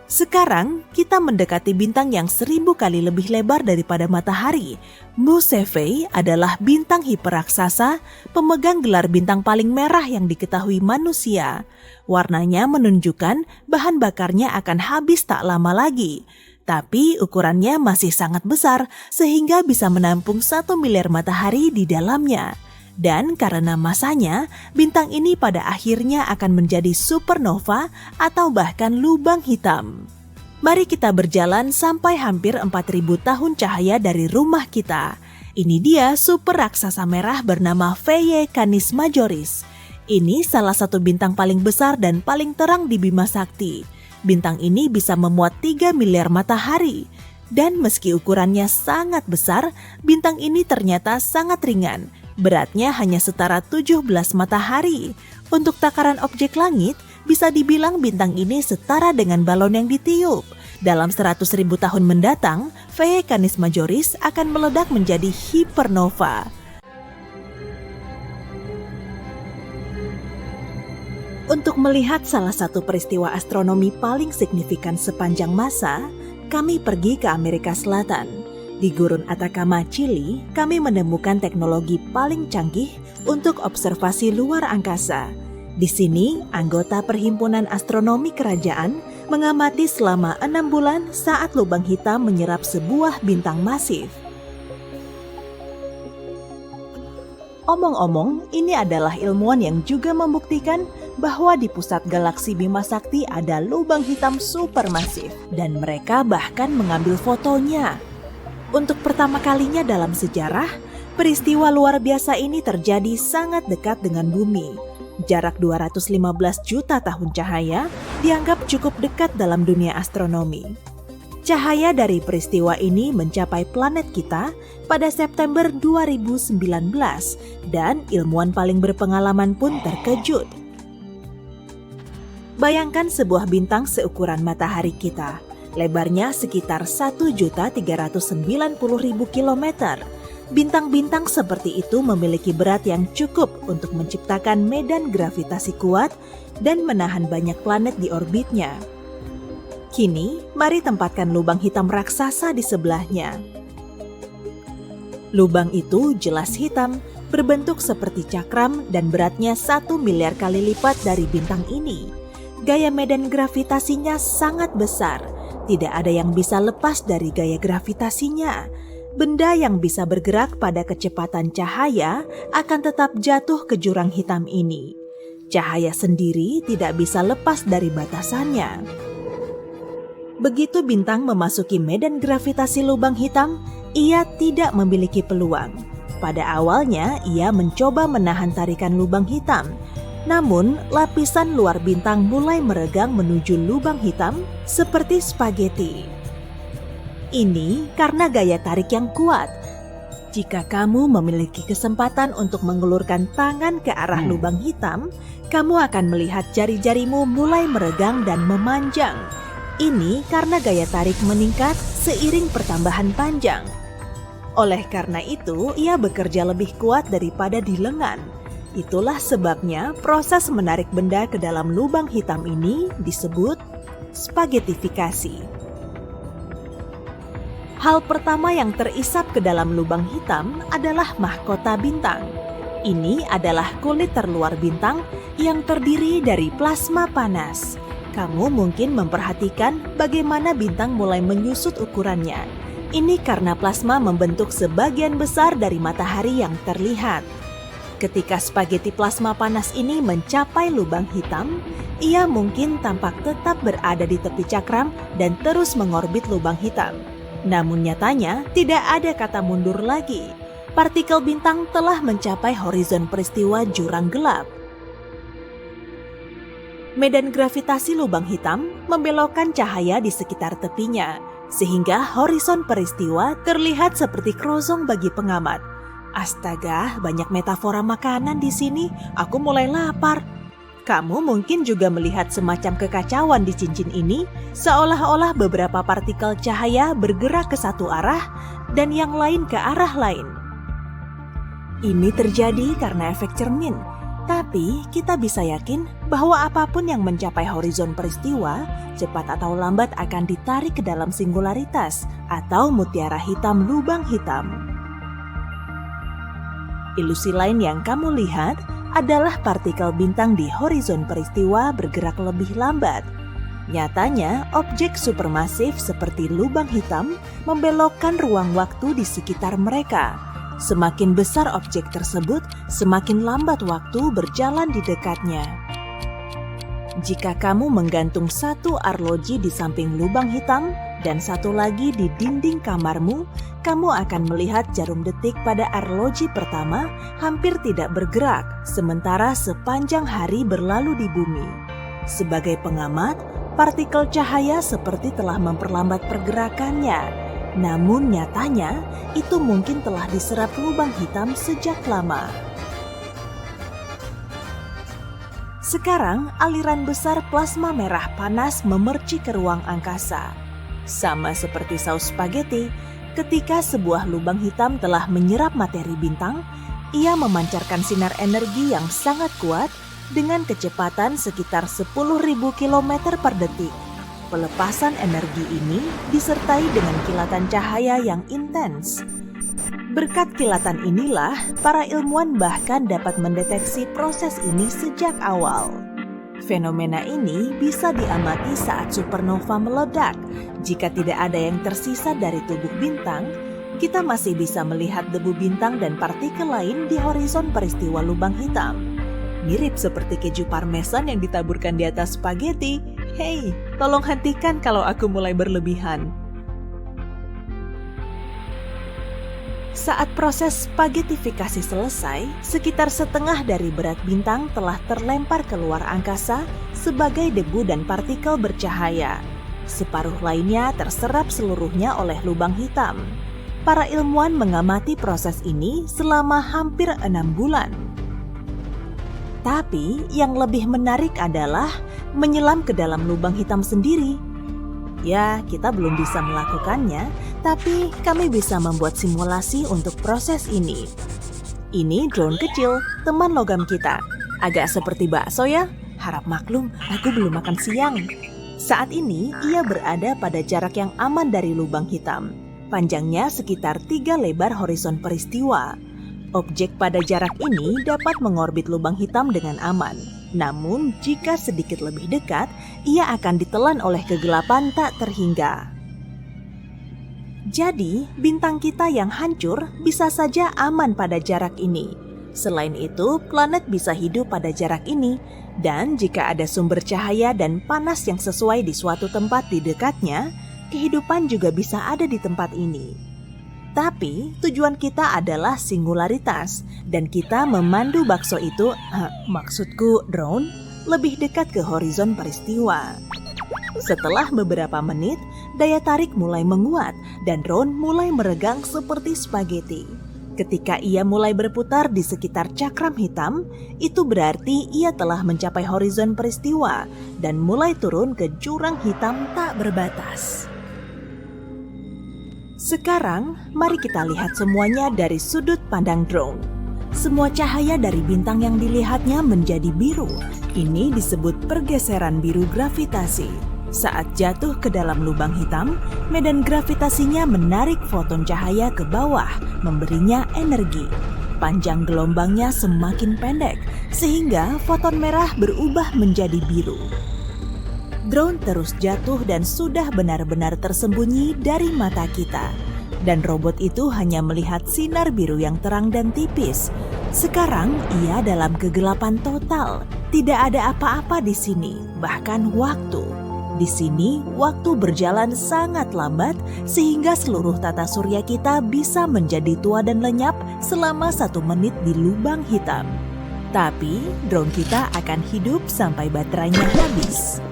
Sekarang kita mendekati bintang yang 1000 kali lebih lebar daripada matahari. Mu Cephei adalah bintang hiperaksasa, pemegang gelar bintang paling merah yang diketahui manusia. Warnanya menunjukkan bahan bakarnya akan habis tak lama lagi. Tapi ukurannya masih sangat besar sehingga bisa menampung 1 miliar matahari di dalamnya. Dan karena masanya, bintang ini pada akhirnya akan menjadi supernova atau bahkan lubang hitam. Mari kita berjalan sampai hampir 4000 tahun cahaya dari rumah kita. Ini dia super raksasa merah bernama Phaeae Canis Majoris. Ini salah satu bintang paling besar dan paling terang di Bima Sakti. Bintang ini bisa memuat 3 miliar matahari. Dan meski ukurannya sangat besar, bintang ini ternyata sangat ringan. Beratnya hanya setara 17 matahari. Untuk takaran objek langit, bisa dibilang bintang ini setara dengan balon yang ditiup. Dalam 100.000 tahun mendatang, Phaeae Canis Majoris akan meledak menjadi hipernova. Untuk melihat salah satu peristiwa astronomi paling signifikan sepanjang masa, kami pergi ke Amerika Selatan. Di Gurun Atacama, Chili, kami menemukan teknologi paling canggih untuk observasi luar angkasa. Di sini, anggota Perhimpunan Astronomi Kerajaan mengamati selama 6 bulan saat lubang hitam menyerap sebuah bintang masif. Omong-omong, ini adalah ilmuwan yang juga membuktikan bahwa di pusat galaksi Bima Sakti ada lubang hitam supermasif dan mereka bahkan mengambil fotonya. Untuk pertama kalinya dalam sejarah, peristiwa luar biasa ini terjadi sangat dekat dengan bumi. Jarak 215 juta tahun cahaya dianggap cukup dekat dalam dunia astronomi. Cahaya dari peristiwa ini mencapai planet kita pada September 2019 dan ilmuwan paling berpengalaman pun terkejut. Bayangkan sebuah bintang seukuran matahari kita. Lebarnya sekitar 1.390.000 kilometer. Bintang-bintang seperti itu memiliki berat yang cukup untuk menciptakan medan gravitasi kuat dan menahan banyak planet di orbitnya. Kini, mari tempatkan lubang hitam raksasa di sebelahnya. Lubang itu jelas hitam, berbentuk seperti cakram dan beratnya 1 miliar kali lipat dari bintang ini. Gaya medan gravitasinya sangat besar. Tidak ada yang bisa lepas dari gaya gravitasinya. Benda yang bisa bergerak pada kecepatan cahaya akan tetap jatuh ke jurang hitam ini. Cahaya sendiri tidak bisa lepas dari batasannya. Begitu bintang memasuki medan gravitasi lubang hitam, ia tidak memiliki peluang. Pada awalnya, ia mencoba menahan tarikan lubang hitam. Namun, lapisan luar bintang mulai meregang menuju lubang hitam seperti spaghetti. Ini karena gaya tarik yang kuat. Jika kamu memiliki kesempatan untuk mengulurkan tangan ke arah lubang hitam, kamu akan melihat jari-jarimu mulai meregang dan memanjang. Ini karena gaya tarik meningkat seiring pertambahan panjang. Oleh karena itu, ia bekerja lebih kuat daripada di lengan. Itulah sebabnya proses menarik benda ke dalam lubang hitam ini disebut spaghettifikasi. Hal pertama yang terisap ke dalam lubang hitam adalah mahkota bintang. Ini adalah kulit terluar bintang yang terdiri dari plasma panas. Kamu mungkin memperhatikan bagaimana bintang mulai menyusut ukurannya. Ini karena plasma membentuk sebagian besar dari matahari yang terlihat. Ketika spaghetti plasma panas ini mencapai lubang hitam, ia mungkin tampak tetap berada di tepi cakram dan terus mengorbit lubang hitam. Namun nyatanya tidak ada kata mundur lagi. Partikel bintang telah mencapai horizon peristiwa jurang gelap. Medan gravitasi lubang hitam membelokkan cahaya di sekitar tepinya, sehingga horizon peristiwa terlihat seperti kerosong bagi pengamat. Astaga, banyak metafora makanan di sini. Aku mulai lapar. Kamu mungkin juga melihat semacam kekacauan di cincin ini, seolah-olah beberapa partikel cahaya bergerak ke satu arah dan yang lain ke arah lain. Ini terjadi karena efek cermin. Tapi kita bisa yakin bahwa apapun yang mencapai horizon peristiwa, cepat atau lambat akan ditarik ke dalam singularitas atau mutiara hitam lubang hitam. Ilusi lain yang kamu lihat adalah partikel bintang di horizon peristiwa bergerak lebih lambat. Nyatanya, objek supermasif seperti lubang hitam membelokkan ruang waktu di sekitar mereka. Semakin besar objek tersebut, semakin lambat waktu berjalan di dekatnya. Jika kamu menggantung satu arloji di samping lubang hitam dan satu lagi di dinding kamarmu, kamu akan melihat jarum detik pada arloji pertama hampir tidak bergerak, sementara sepanjang hari berlalu di bumi. Sebagai pengamat, partikel cahaya seperti telah memperlambat pergerakannya. Namun nyatanya, itu mungkin telah diserap lubang hitam sejak lama. Sekarang, aliran besar plasma merah panas memercik ke ruang angkasa. Sama seperti saus spaghetti, ketika sebuah lubang hitam telah menyerap materi bintang, ia memancarkan sinar energi yang sangat kuat dengan kecepatan sekitar 10.000 km per detik. Pelepasan energi ini disertai dengan kilatan cahaya yang intens. Berkat kilatan inilah, para ilmuwan bahkan dapat mendeteksi proses ini sejak awal. Fenomena ini bisa diamati saat supernova meledak. Jika tidak ada yang tersisa dari tubuh bintang, kita masih bisa melihat debu bintang dan partikel lain di horizon peristiwa lubang hitam. Mirip seperti keju parmesan yang ditaburkan di atas spaghetti. Hei, tolong hentikan kalau aku mulai berlebihan. Saat proses spaghettifikasi selesai, sekitar setengah dari berat bintang telah terlempar keluar angkasa sebagai debu dan partikel bercahaya. Separuh lainnya terserap seluruhnya oleh lubang hitam. Para ilmuwan mengamati proses ini selama hampir 6 bulan. Tapi yang lebih menarik adalah menyelam ke dalam lubang hitam sendiri. Ya, kita belum bisa melakukannya, tapi kami bisa membuat simulasi untuk proses ini. Ini drone kecil, teman logam kita. Agak seperti bakso ya? Harap maklum, aku belum makan siang. Saat ini, ia berada pada jarak yang aman dari lubang hitam. Panjangnya sekitar 3 lebar horizon peristiwa. Objek pada jarak ini dapat mengorbit lubang hitam dengan aman. Namun, jika sedikit lebih dekat, ia akan ditelan oleh kegelapan tak terhingga. Jadi, bintang kita yang hancur bisa saja aman pada jarak ini. Selain itu, planet bisa hidup pada jarak ini. Dan jika ada sumber cahaya dan panas yang sesuai di suatu tempat di dekatnya, kehidupan juga bisa ada di tempat ini. Tapi tujuan kita adalah singularitas dan kita memandu bakso itu, maksudku drone, lebih dekat ke horizon peristiwa. Setelah beberapa menit, daya tarik mulai menguat dan drone mulai meregang seperti spaghetti. Ketika ia mulai berputar di sekitar cakram hitam, itu berarti ia telah mencapai horizon peristiwa dan mulai turun ke jurang hitam tak berbatas. Sekarang, mari kita lihat semuanya dari sudut pandang drone. Semua cahaya dari bintang yang dilihatnya menjadi biru. Ini disebut pergeseran biru gravitasi. Saat jatuh ke dalam lubang hitam, medan gravitasinya menarik foton cahaya ke bawah, memberinya energi. Panjang gelombangnya semakin pendek, sehingga foton merah berubah menjadi biru. Drone terus jatuh dan sudah benar-benar tersembunyi dari mata kita. Dan robot itu hanya melihat sinar biru yang terang dan tipis. Sekarang ia dalam kegelapan total. Tidak ada apa-apa di sini, bahkan waktu. Di sini, waktu berjalan sangat lambat sehingga seluruh tata surya kita bisa menjadi tua dan lenyap selama 1 menit di lubang hitam. Tapi, drone kita akan hidup sampai baterainya habis.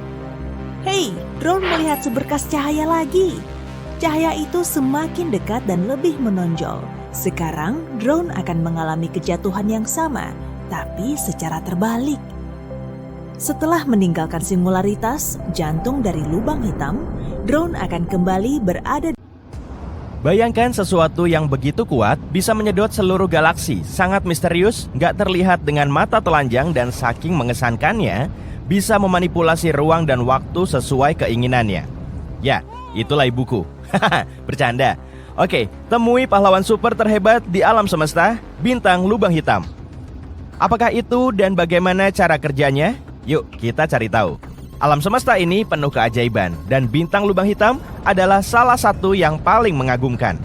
Hei, drone melihat seberkas cahaya lagi. Cahaya itu semakin dekat dan lebih menonjol. Sekarang, drone akan mengalami kejatuhan yang sama, tapi secara terbalik. Setelah meninggalkan singularitas, jantung dari lubang hitam, drone akan kembali berada. Bayangkan sesuatu yang begitu kuat bisa menyedot seluruh galaksi, sangat misterius, nggak terlihat dengan mata telanjang dan saking mengesankannya, bisa memanipulasi ruang dan waktu sesuai keinginannya. Ya, itulah ibuku. Hahaha, bercanda. Oke, temui pahlawan super terhebat di alam semesta, bintang lubang hitam. Apakah itu dan bagaimana cara kerjanya? Yuk, kita cari tahu. Alam semesta ini penuh keajaiban, dan bintang lubang hitam adalah salah satu yang paling mengagumkan.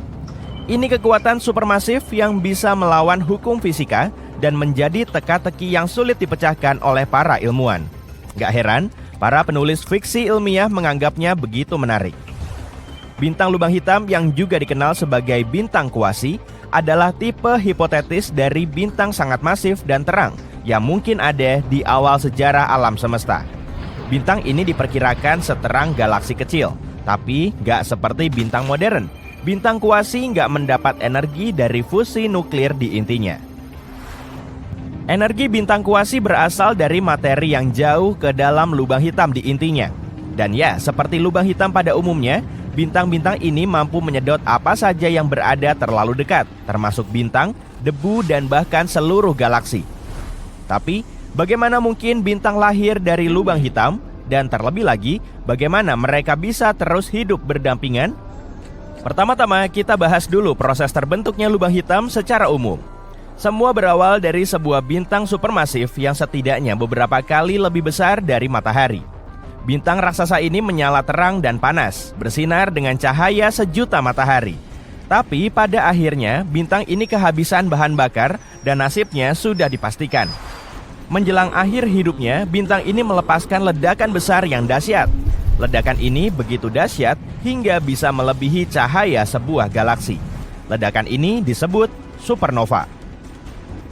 Ini kekuatan supermasif yang bisa melawan hukum fisika dan menjadi teka-teki yang sulit dipecahkan oleh para ilmuwan. Gak heran, para penulis fiksi ilmiah menganggapnya begitu menarik. Bintang lubang hitam yang juga dikenal sebagai bintang kuasi adalah tipe hipotetis dari bintang sangat masif dan terang yang mungkin ada di awal sejarah alam semesta. Bintang ini diperkirakan seterang galaksi kecil, tapi nggak seperti bintang modern. Bintang kuasi nggak mendapat energi dari fusi nuklir di intinya. Energi bintang kuasi berasal dari materi yang jauh ke dalam lubang hitam di intinya. Dan ya, seperti lubang hitam pada umumnya, bintang-bintang ini mampu menyedot apa saja yang berada terlalu dekat, termasuk bintang, debu, dan bahkan seluruh galaksi. Tapi, bagaimana mungkin bintang lahir dari lubang hitam? Dan terlebih lagi, bagaimana mereka bisa terus hidup berdampingan? Pertama-tama, kita bahas dulu proses terbentuknya lubang hitam secara umum. Semua berawal dari sebuah bintang supermasif yang setidaknya beberapa kali lebih besar dari matahari. Bintang raksasa ini menyala terang dan panas, bersinar dengan cahaya sejuta matahari. Tapi pada akhirnya, bintang ini kehabisan bahan bakar dan nasibnya sudah dipastikan. Menjelang akhir hidupnya, bintang ini melepaskan ledakan besar yang dahsyat. Ledakan ini begitu dahsyat hingga bisa melebihi cahaya sebuah galaksi. Ledakan ini disebut supernova.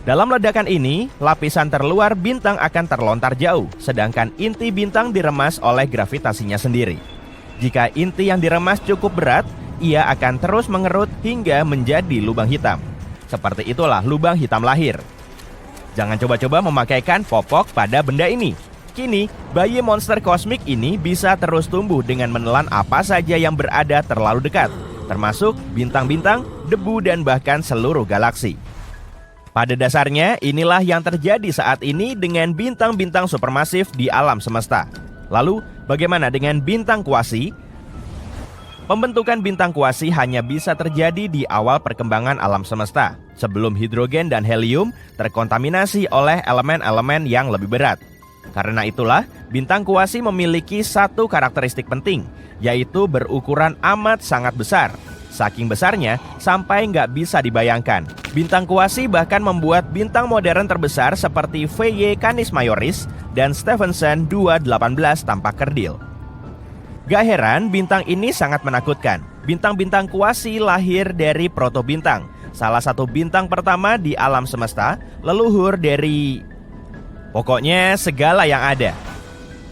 Dalam ledakan ini, lapisan terluar bintang akan terlontar jauh, sedangkan inti bintang diremas oleh gravitasinya sendiri. Jika inti yang diremas cukup berat, ia akan terus mengerut hingga menjadi lubang hitam. Seperti itulah lubang hitam lahir. Jangan coba-coba memakaikan popok pada benda ini. Kini, bayi monster kosmik ini bisa terus tumbuh dengan menelan apa saja yang berada terlalu dekat, termasuk bintang-bintang, debu, dan bahkan seluruh galaksi. Pada dasarnya, inilah yang terjadi saat ini dengan bintang-bintang supermasif di alam semesta. Lalu, bagaimana dengan bintang kuasi? Pembentukan bintang kuasi hanya bisa terjadi di awal perkembangan alam semesta, sebelum hidrogen dan helium terkontaminasi oleh elemen-elemen yang lebih berat. Karena itulah, bintang kuasi memiliki satu karakteristik penting, yaitu berukuran amat sangat besar. Saking besarnya, sampai nggak bisa dibayangkan. Bintang kuasi bahkan membuat bintang modern terbesar seperti VY Canis Majoris dan Stephenson 218 tampak kerdil. Gak heran bintang ini sangat menakutkan. Bintang-bintang kuasi lahir dari protobintang, salah satu bintang pertama di alam semesta, leluhur dari... pokoknya segala yang ada.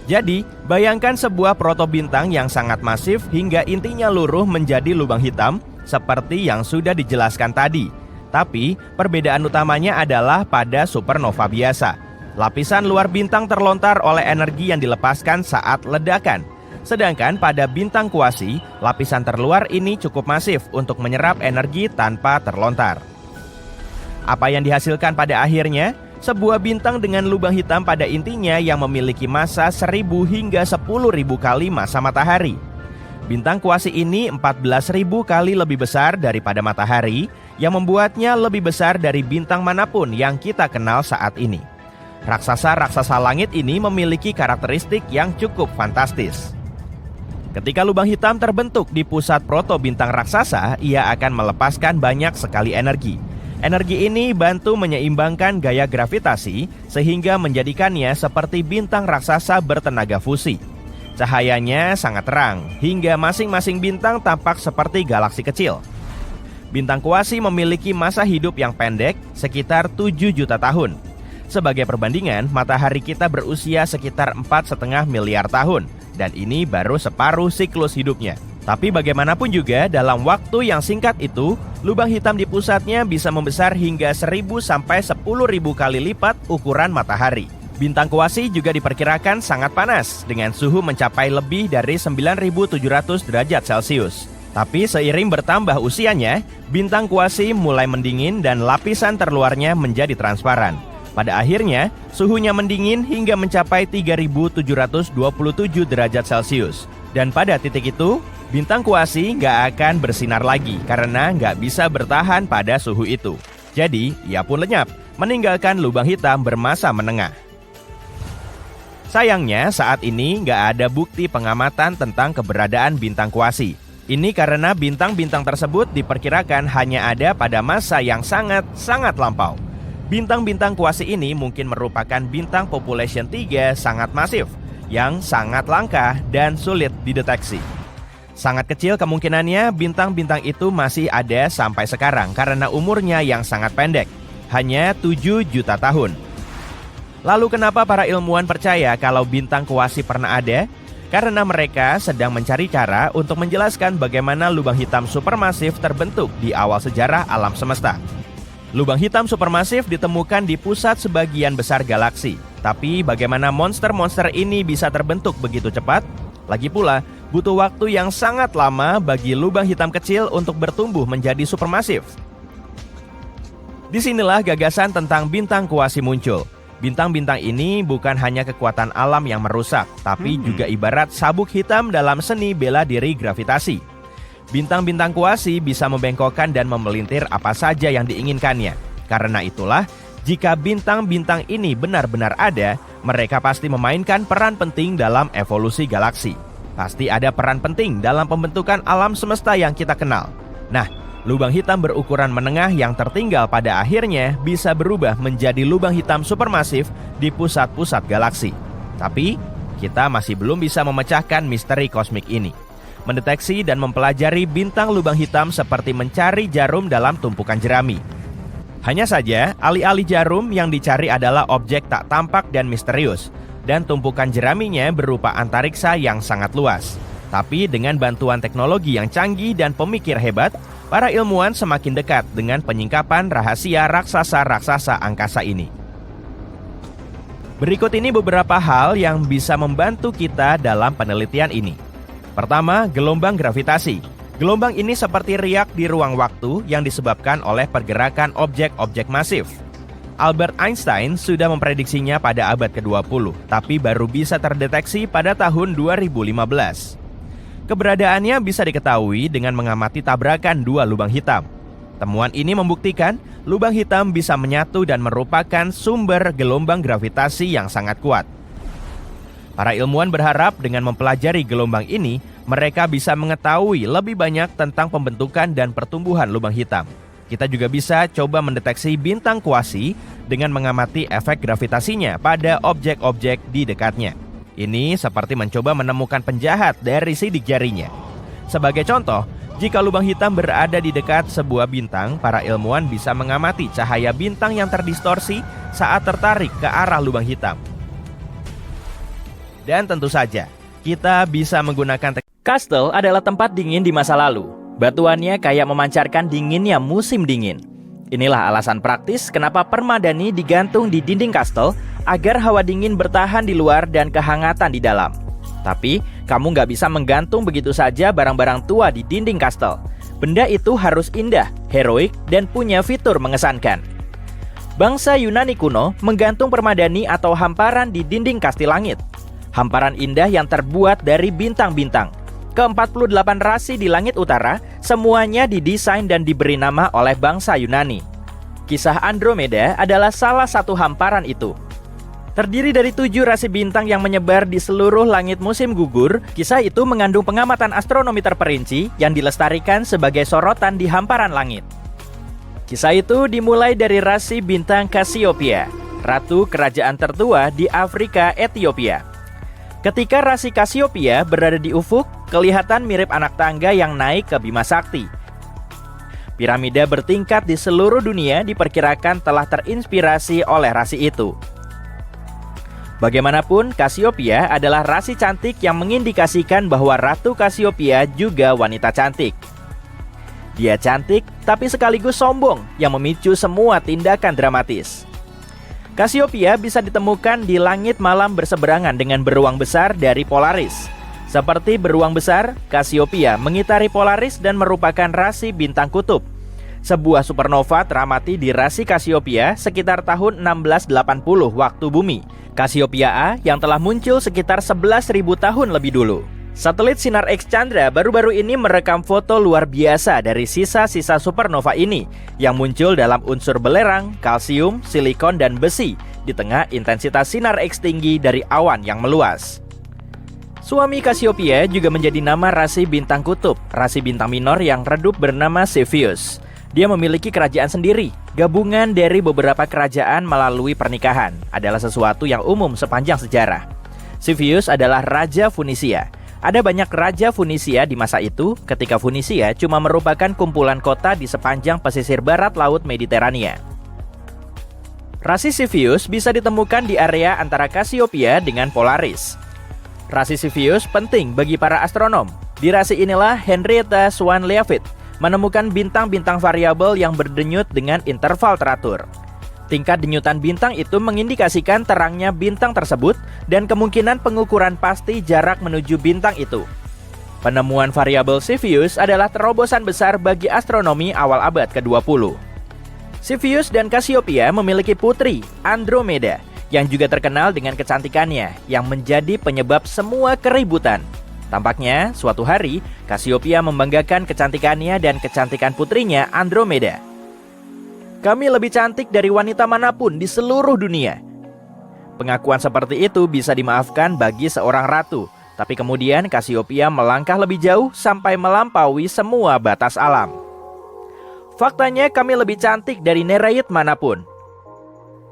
Jadi, bayangkan sebuah protobintang yang sangat masif hingga intinya luruh menjadi lubang hitam, seperti yang sudah dijelaskan tadi. Tapi, perbedaan utamanya adalah pada supernova biasa. Lapisan luar bintang terlontar oleh energi yang dilepaskan saat ledakan. Sedangkan pada bintang kuasi, lapisan terluar ini cukup masif untuk menyerap energi tanpa terlontar. Apa yang dihasilkan pada akhirnya? Sebuah bintang dengan lubang hitam pada intinya yang memiliki massa 1000 hingga 10.000 kali massa matahari. Bintang kuasi ini 14.000 kali lebih besar daripada matahari, yang membuatnya lebih besar dari bintang manapun yang kita kenal saat ini. Raksasa-raksasa langit ini memiliki karakteristik yang cukup fantastis. Ketika lubang hitam terbentuk di pusat protobintang raksasa, ia akan melepaskan banyak sekali energi. Energi ini bantu menyeimbangkan gaya gravitasi sehingga menjadikannya seperti bintang raksasa bertenaga fusi. Cahayanya sangat terang, hingga masing-masing bintang tampak seperti galaksi kecil. Bintang kuasi memiliki masa hidup yang pendek, sekitar 7 juta tahun. Sebagai perbandingan, matahari kita berusia sekitar 4,5 miliar tahun. Dan ini baru separuh siklus hidupnya. Tapi bagaimanapun juga, dalam waktu yang singkat itu, lubang hitam di pusatnya bisa membesar hingga 1.000 sampai 10.000 kali lipat ukuran matahari. Bintang kuasi juga diperkirakan sangat panas, dengan suhu mencapai lebih dari 9.700 derajat Celcius. Tapi seiring bertambah usianya, bintang kuasi mulai mendingin dan lapisan terluarnya menjadi transparan. Pada akhirnya, suhunya mendingin hingga mencapai 3727 derajat Celcius. Dan pada titik itu, bintang kuasi nggak akan bersinar lagi karena nggak bisa bertahan pada suhu itu. Jadi, ia pun lenyap, meninggalkan lubang hitam bermasa menengah. Sayangnya, saat ini nggak ada bukti pengamatan tentang keberadaan bintang kuasi. Ini karena bintang-bintang tersebut diperkirakan hanya ada pada masa yang sangat lampau. Bintang-bintang kuasi ini mungkin merupakan bintang population 3 sangat masif, yang sangat langka dan sulit dideteksi. Sangat kecil kemungkinannya bintang-bintang itu masih ada sampai sekarang karena umurnya yang sangat pendek, hanya 7 juta tahun. Lalu kenapa para ilmuwan percaya kalau bintang kuasi pernah ada? Karena mereka sedang mencari cara untuk menjelaskan bagaimana lubang hitam supermasif terbentuk di awal sejarah alam semesta. Lubang hitam supermasif ditemukan di pusat sebagian besar galaksi. Tapi bagaimana monster-monster ini bisa terbentuk begitu cepat? Lagi pula, butuh waktu yang sangat lama bagi lubang hitam kecil untuk bertumbuh menjadi supermasif. Disinilah gagasan tentang bintang kuasi muncul. Bintang-bintang ini bukan hanya kekuatan alam yang merusak, tapi juga ibarat sabuk hitam dalam seni bela diri gravitasi. Bintang-bintang kuasi bisa membengkokkan dan memelintir apa saja yang diinginkannya. Karena itulah, jika bintang-bintang ini benar-benar ada, mereka pasti memainkan peran penting dalam evolusi galaksi. Pasti ada peran penting dalam pembentukan alam semesta yang kita kenal. Nah, lubang hitam berukuran menengah yang tertinggal pada akhirnya bisa berubah menjadi lubang hitam supermasif di pusat-pusat galaksi. Tapi, kita masih belum bisa memecahkan misteri kosmik ini. Mendeteksi dan mempelajari bintang lubang hitam seperti mencari jarum dalam tumpukan jerami. Hanya saja, alih-alih jarum yang dicari adalah objek tak tampak dan misterius, dan tumpukan jeraminya berupa antariksa yang sangat luas. Tapi dengan bantuan teknologi yang canggih dan pemikir hebat, para ilmuwan semakin dekat dengan penyingkapan rahasia raksasa-raksasa angkasa ini. Berikut ini beberapa hal yang bisa membantu kita dalam penelitian ini. Pertama, gelombang gravitasi. Gelombang ini seperti riak di ruang waktu yang disebabkan oleh pergerakan objek-objek masif. Albert Einstein sudah memprediksinya pada abad ke-20, tapi baru bisa terdeteksi pada tahun 2015. Keberadaannya bisa diketahui dengan mengamati tabrakan dua lubang hitam. Temuan ini membuktikan lubang hitam bisa menyatu dan merupakan sumber gelombang gravitasi yang sangat kuat. Para ilmuwan berharap dengan mempelajari gelombang ini, mereka bisa mengetahui lebih banyak tentang pembentukan dan pertumbuhan lubang hitam. Kita juga bisa coba mendeteksi bintang kuasi dengan mengamati efek gravitasinya pada objek-objek di dekatnya. Ini seperti mencoba menemukan penjahat dari sidik jarinya. Sebagai contoh, jika lubang hitam berada di dekat sebuah bintang, para ilmuwan bisa mengamati cahaya bintang yang terdistorsi saat tertarik ke arah lubang hitam. Dan tentu saja, kita bisa menggunakan kastel adalah tempat dingin di masa lalu. Batuannya kayak memancarkan dinginnya musim dingin. Inilah alasan praktis kenapa permadani digantung di dinding kastel agar hawa dingin bertahan di luar dan kehangatan di dalam. Tapi, kamu nggak bisa menggantung begitu saja barang-barang tua di dinding kastel. Benda itu harus indah, heroik, dan punya fitur mengesankan. Bangsa Yunani kuno menggantung permadani atau hamparan di dinding kastil langit. Hamparan indah yang terbuat dari bintang-bintang. Ke-48 rasi di langit utara, semuanya didesain dan diberi nama oleh bangsa Yunani. Kisah Andromeda adalah salah satu hamparan itu. Terdiri dari 7 rasi bintang yang menyebar di seluruh langit musim gugur, kisah itu mengandung pengamatan astronomi terperinci yang dilestarikan sebagai sorotan di hamparan langit. Kisah itu dimulai dari rasi bintang Cassiopeia, ratu kerajaan tertua di Afrika Ethiopia. Ketika rasi Cassiopeia berada di ufuk, kelihatan mirip anak tangga yang naik ke Bima Sakti. Piramida bertingkat di seluruh dunia diperkirakan telah terinspirasi oleh rasi itu. Bagaimanapun, Cassiopeia adalah rasi cantik yang mengindikasikan bahwa Ratu Cassiopeia juga wanita cantik. Dia cantik, tapi sekaligus sombong yang memicu semua tindakan dramatis. Cassiopeia bisa ditemukan di langit malam berseberangan dengan beruang besar dari Polaris. Seperti beruang besar, Cassiopeia mengitari Polaris dan merupakan rasi bintang kutub. Sebuah supernova teramati di rasi Cassiopeia sekitar tahun 1680 waktu bumi. Cassiopeia A yang telah muncul sekitar 11.000 tahun lebih dulu. Satelit sinar X Chandra baru-baru ini merekam foto luar biasa dari sisa-sisa supernova ini yang muncul dalam unsur belerang, kalsium, silikon, dan besi di tengah intensitas sinar X tinggi dari awan yang meluas. Suami Cassiopeia juga menjadi nama rasi bintang kutub, rasi bintang minor yang redup bernama Cepheus. Dia memiliki kerajaan sendiri. Gabungan dari beberapa kerajaan melalui pernikahan adalah sesuatu yang umum sepanjang sejarah. Cepheus adalah Raja Funisia. Ada banyak raja Funisia di masa itu ketika Funisia cuma merupakan kumpulan kota di sepanjang pesisir barat laut Mediterania. Rasi Cepheus bisa ditemukan di area antara Cassiopeia dengan Polaris. Rasi Cepheus penting bagi para astronom. Di rasi inilah Henrietta Swan Leavitt menemukan bintang-bintang variabel yang berdenyut dengan interval teratur. Tingkat denyutan bintang itu mengindikasikan terangnya bintang tersebut dan kemungkinan pengukuran pasti jarak menuju bintang itu. Penemuan variabel Cepheus adalah terobosan besar bagi astronomi awal abad ke-20. Cepheus dan Cassiopeia memiliki putri, Andromeda, yang juga terkenal dengan kecantikannya yang menjadi penyebab semua keributan. Tampaknya, suatu hari, Cassiopeia membanggakan kecantikannya dan kecantikan putrinya, Andromeda. Kami lebih cantik dari wanita manapun di seluruh dunia. Pengakuan seperti itu bisa dimaafkan bagi seorang ratu, tapi kemudian Cassiopeia melangkah lebih jauh sampai melampaui semua batas alam. Faktanya kami lebih cantik dari Nereid manapun.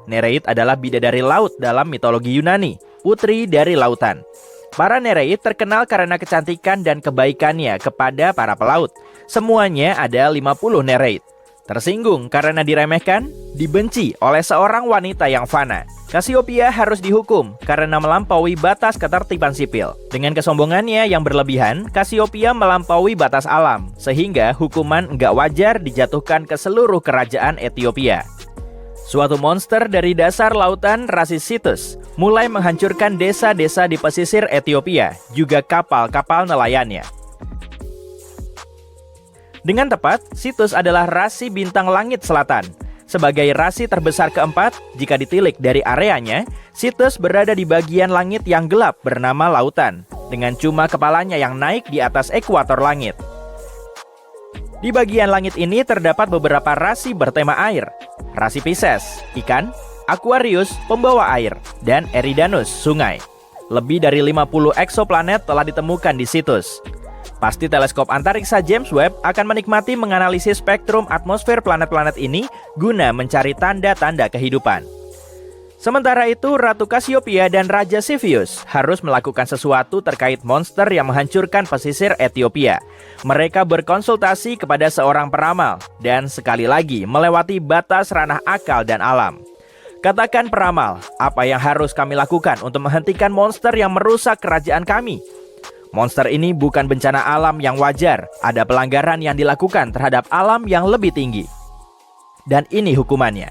Nereid adalah bidadari laut dalam mitologi Yunani, putri dari lautan. Para Nereid terkenal karena kecantikan dan kebaikannya kepada para pelaut. Semuanya ada 50 Nereid. Tersinggung karena diremehkan, dibenci oleh seorang wanita yang fana. Cassiopeia harus dihukum karena melampaui batas ketertiban sipil. Dengan kesombongannya yang berlebihan, Cassiopeia melampaui batas alam, sehingga hukuman enggak wajar dijatuhkan ke seluruh kerajaan Ethiopia. Suatu monster dari dasar lautan rasi Cetus mulai menghancurkan desa-desa di pesisir Ethiopia, juga kapal-kapal nelayannya. Dengan tepat, Cetus adalah rasi bintang langit selatan. Sebagai rasi terbesar keempat, jika ditilik dari areanya, Cetus berada di bagian langit yang gelap bernama lautan, dengan cuma kepalanya yang naik di atas ekuator langit. Di bagian langit ini terdapat beberapa rasi bertema air. Rasi Pisces, ikan, Aquarius, pembawa air, dan Eridanus, sungai. Lebih dari 50 eksoplanet telah ditemukan di Cetus. Pasti teleskop antariksa James Webb akan menikmati menganalisis spektrum atmosfer planet-planet ini guna mencari tanda-tanda kehidupan. Sementara itu, Ratu Cassiopeia dan Raja Cepheus harus melakukan sesuatu terkait monster yang menghancurkan pesisir Ethiopia. Mereka berkonsultasi kepada seorang peramal dan sekali lagi melewati batas ranah akal dan alam. Katakan peramal, apa yang harus kami lakukan untuk menghentikan monster yang merusak kerajaan kami? Monster ini bukan bencana alam yang wajar. Ada pelanggaran yang dilakukan terhadap alam yang lebih tinggi. Dan ini hukumannya.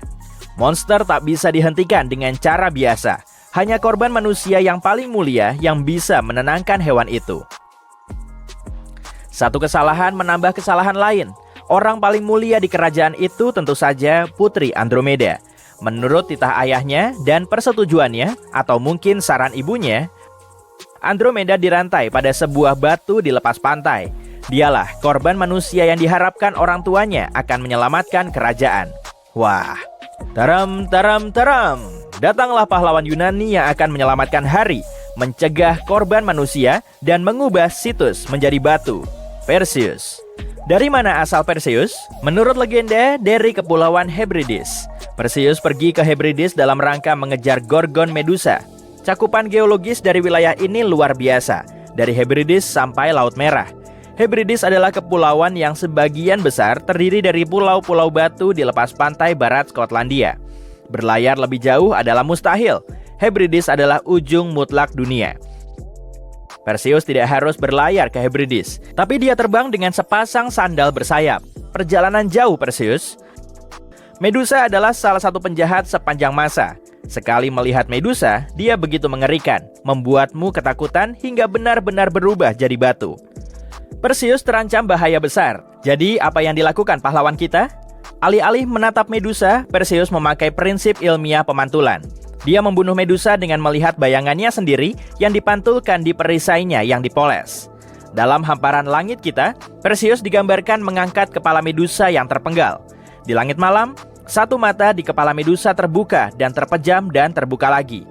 Monster tak bisa dihentikan dengan cara biasa. Hanya korban manusia yang paling mulia yang bisa menenangkan hewan itu. Satu kesalahan menambah kesalahan lain. Orang paling mulia di kerajaan itu tentu saja Putri Andromeda. Menurut titah ayahnya dan persetujuannya, atau mungkin saran ibunya, Andromeda dirantai pada sebuah batu di lepas pantai. Dialah korban manusia yang diharapkan orang tuanya akan menyelamatkan kerajaan. Wah, taram. Datanglah pahlawan Yunani yang akan menyelamatkan hari, mencegah korban manusia, dan mengubah Cetus menjadi batu. Perseus. Dari mana asal Perseus? Menurut legenda, dari Kepulauan Hebrides. Perseus pergi ke Hebrides dalam rangka mengejar Gorgon Medusa. Cakupan geologis dari wilayah ini luar biasa, dari Hebrides sampai Laut Merah. Hebrides adalah kepulauan yang sebagian besar terdiri dari pulau-pulau batu di lepas pantai barat Skotlandia. Berlayar lebih jauh adalah mustahil. Hebrides adalah ujung mutlak dunia. Perseus tidak harus berlayar ke Hebrides, tapi dia terbang dengan sepasang sandal bersayap. Perjalanan jauh Perseus. Medusa adalah salah satu penjahat sepanjang masa. Sekali melihat Medusa, dia begitu mengerikan, membuatmu ketakutan hingga benar-benar berubah jadi batu. Perseus terancam bahaya besar. Jadi apa yang dilakukan pahlawan kita? Alih-alih menatap Medusa, Perseus memakai prinsip ilmiah pemantulan. Dia membunuh Medusa dengan melihat bayangannya sendiri yang dipantulkan di perisainya yang dipoles. Dalam hamparan langit kita, Perseus digambarkan mengangkat kepala Medusa yang terpenggal. Di langit malam, satu mata di kepala Medusa terbuka dan terpejam dan terbuka lagi.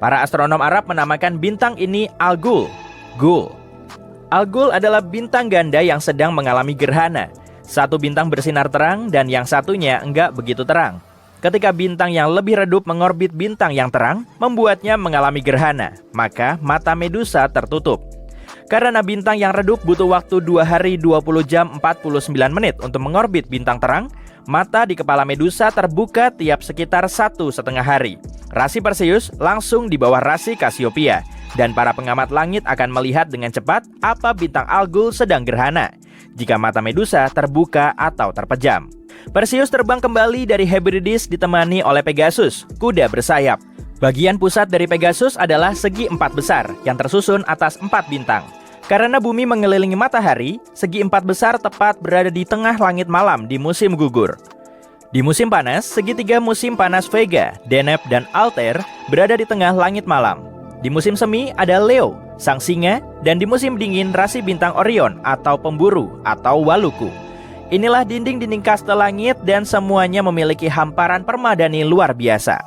Para astronom Arab menamakan bintang ini Al-Ghul. Al-Ghul adalah bintang ganda yang sedang mengalami gerhana. Satu bintang bersinar terang dan yang satunya enggak begitu terang. Ketika bintang yang lebih redup mengorbit bintang yang terang, membuatnya mengalami gerhana, maka mata Medusa tertutup. Karena bintang yang redup butuh waktu 2 hari 20 jam 49 menit untuk mengorbit bintang terang, mata di kepala Medusa terbuka tiap sekitar 1,5 hari. Rasi Perseus langsung di bawah rasi Cassiopeia, dan para pengamat langit akan melihat dengan cepat apa bintang Al-Ghul sedang gerhana, jika mata Medusa terbuka atau terpejam. Perseus terbang kembali dari Hebrides ditemani oleh Pegasus, kuda bersayap. Bagian pusat dari Pegasus adalah segi 4 besar yang tersusun atas 4 bintang. Karena bumi mengelilingi matahari, segi 4 besar tepat berada di tengah langit malam di musim gugur. Di musim panas, segitiga musim panas Vega, Deneb, dan Altair berada di tengah langit malam. Di musim semi ada Leo, sang singa, dan di musim dingin rasi bintang Orion atau pemburu atau Waluku. Inilah dinding-dinding kastel langit dan semuanya memiliki hamparan permadani luar biasa.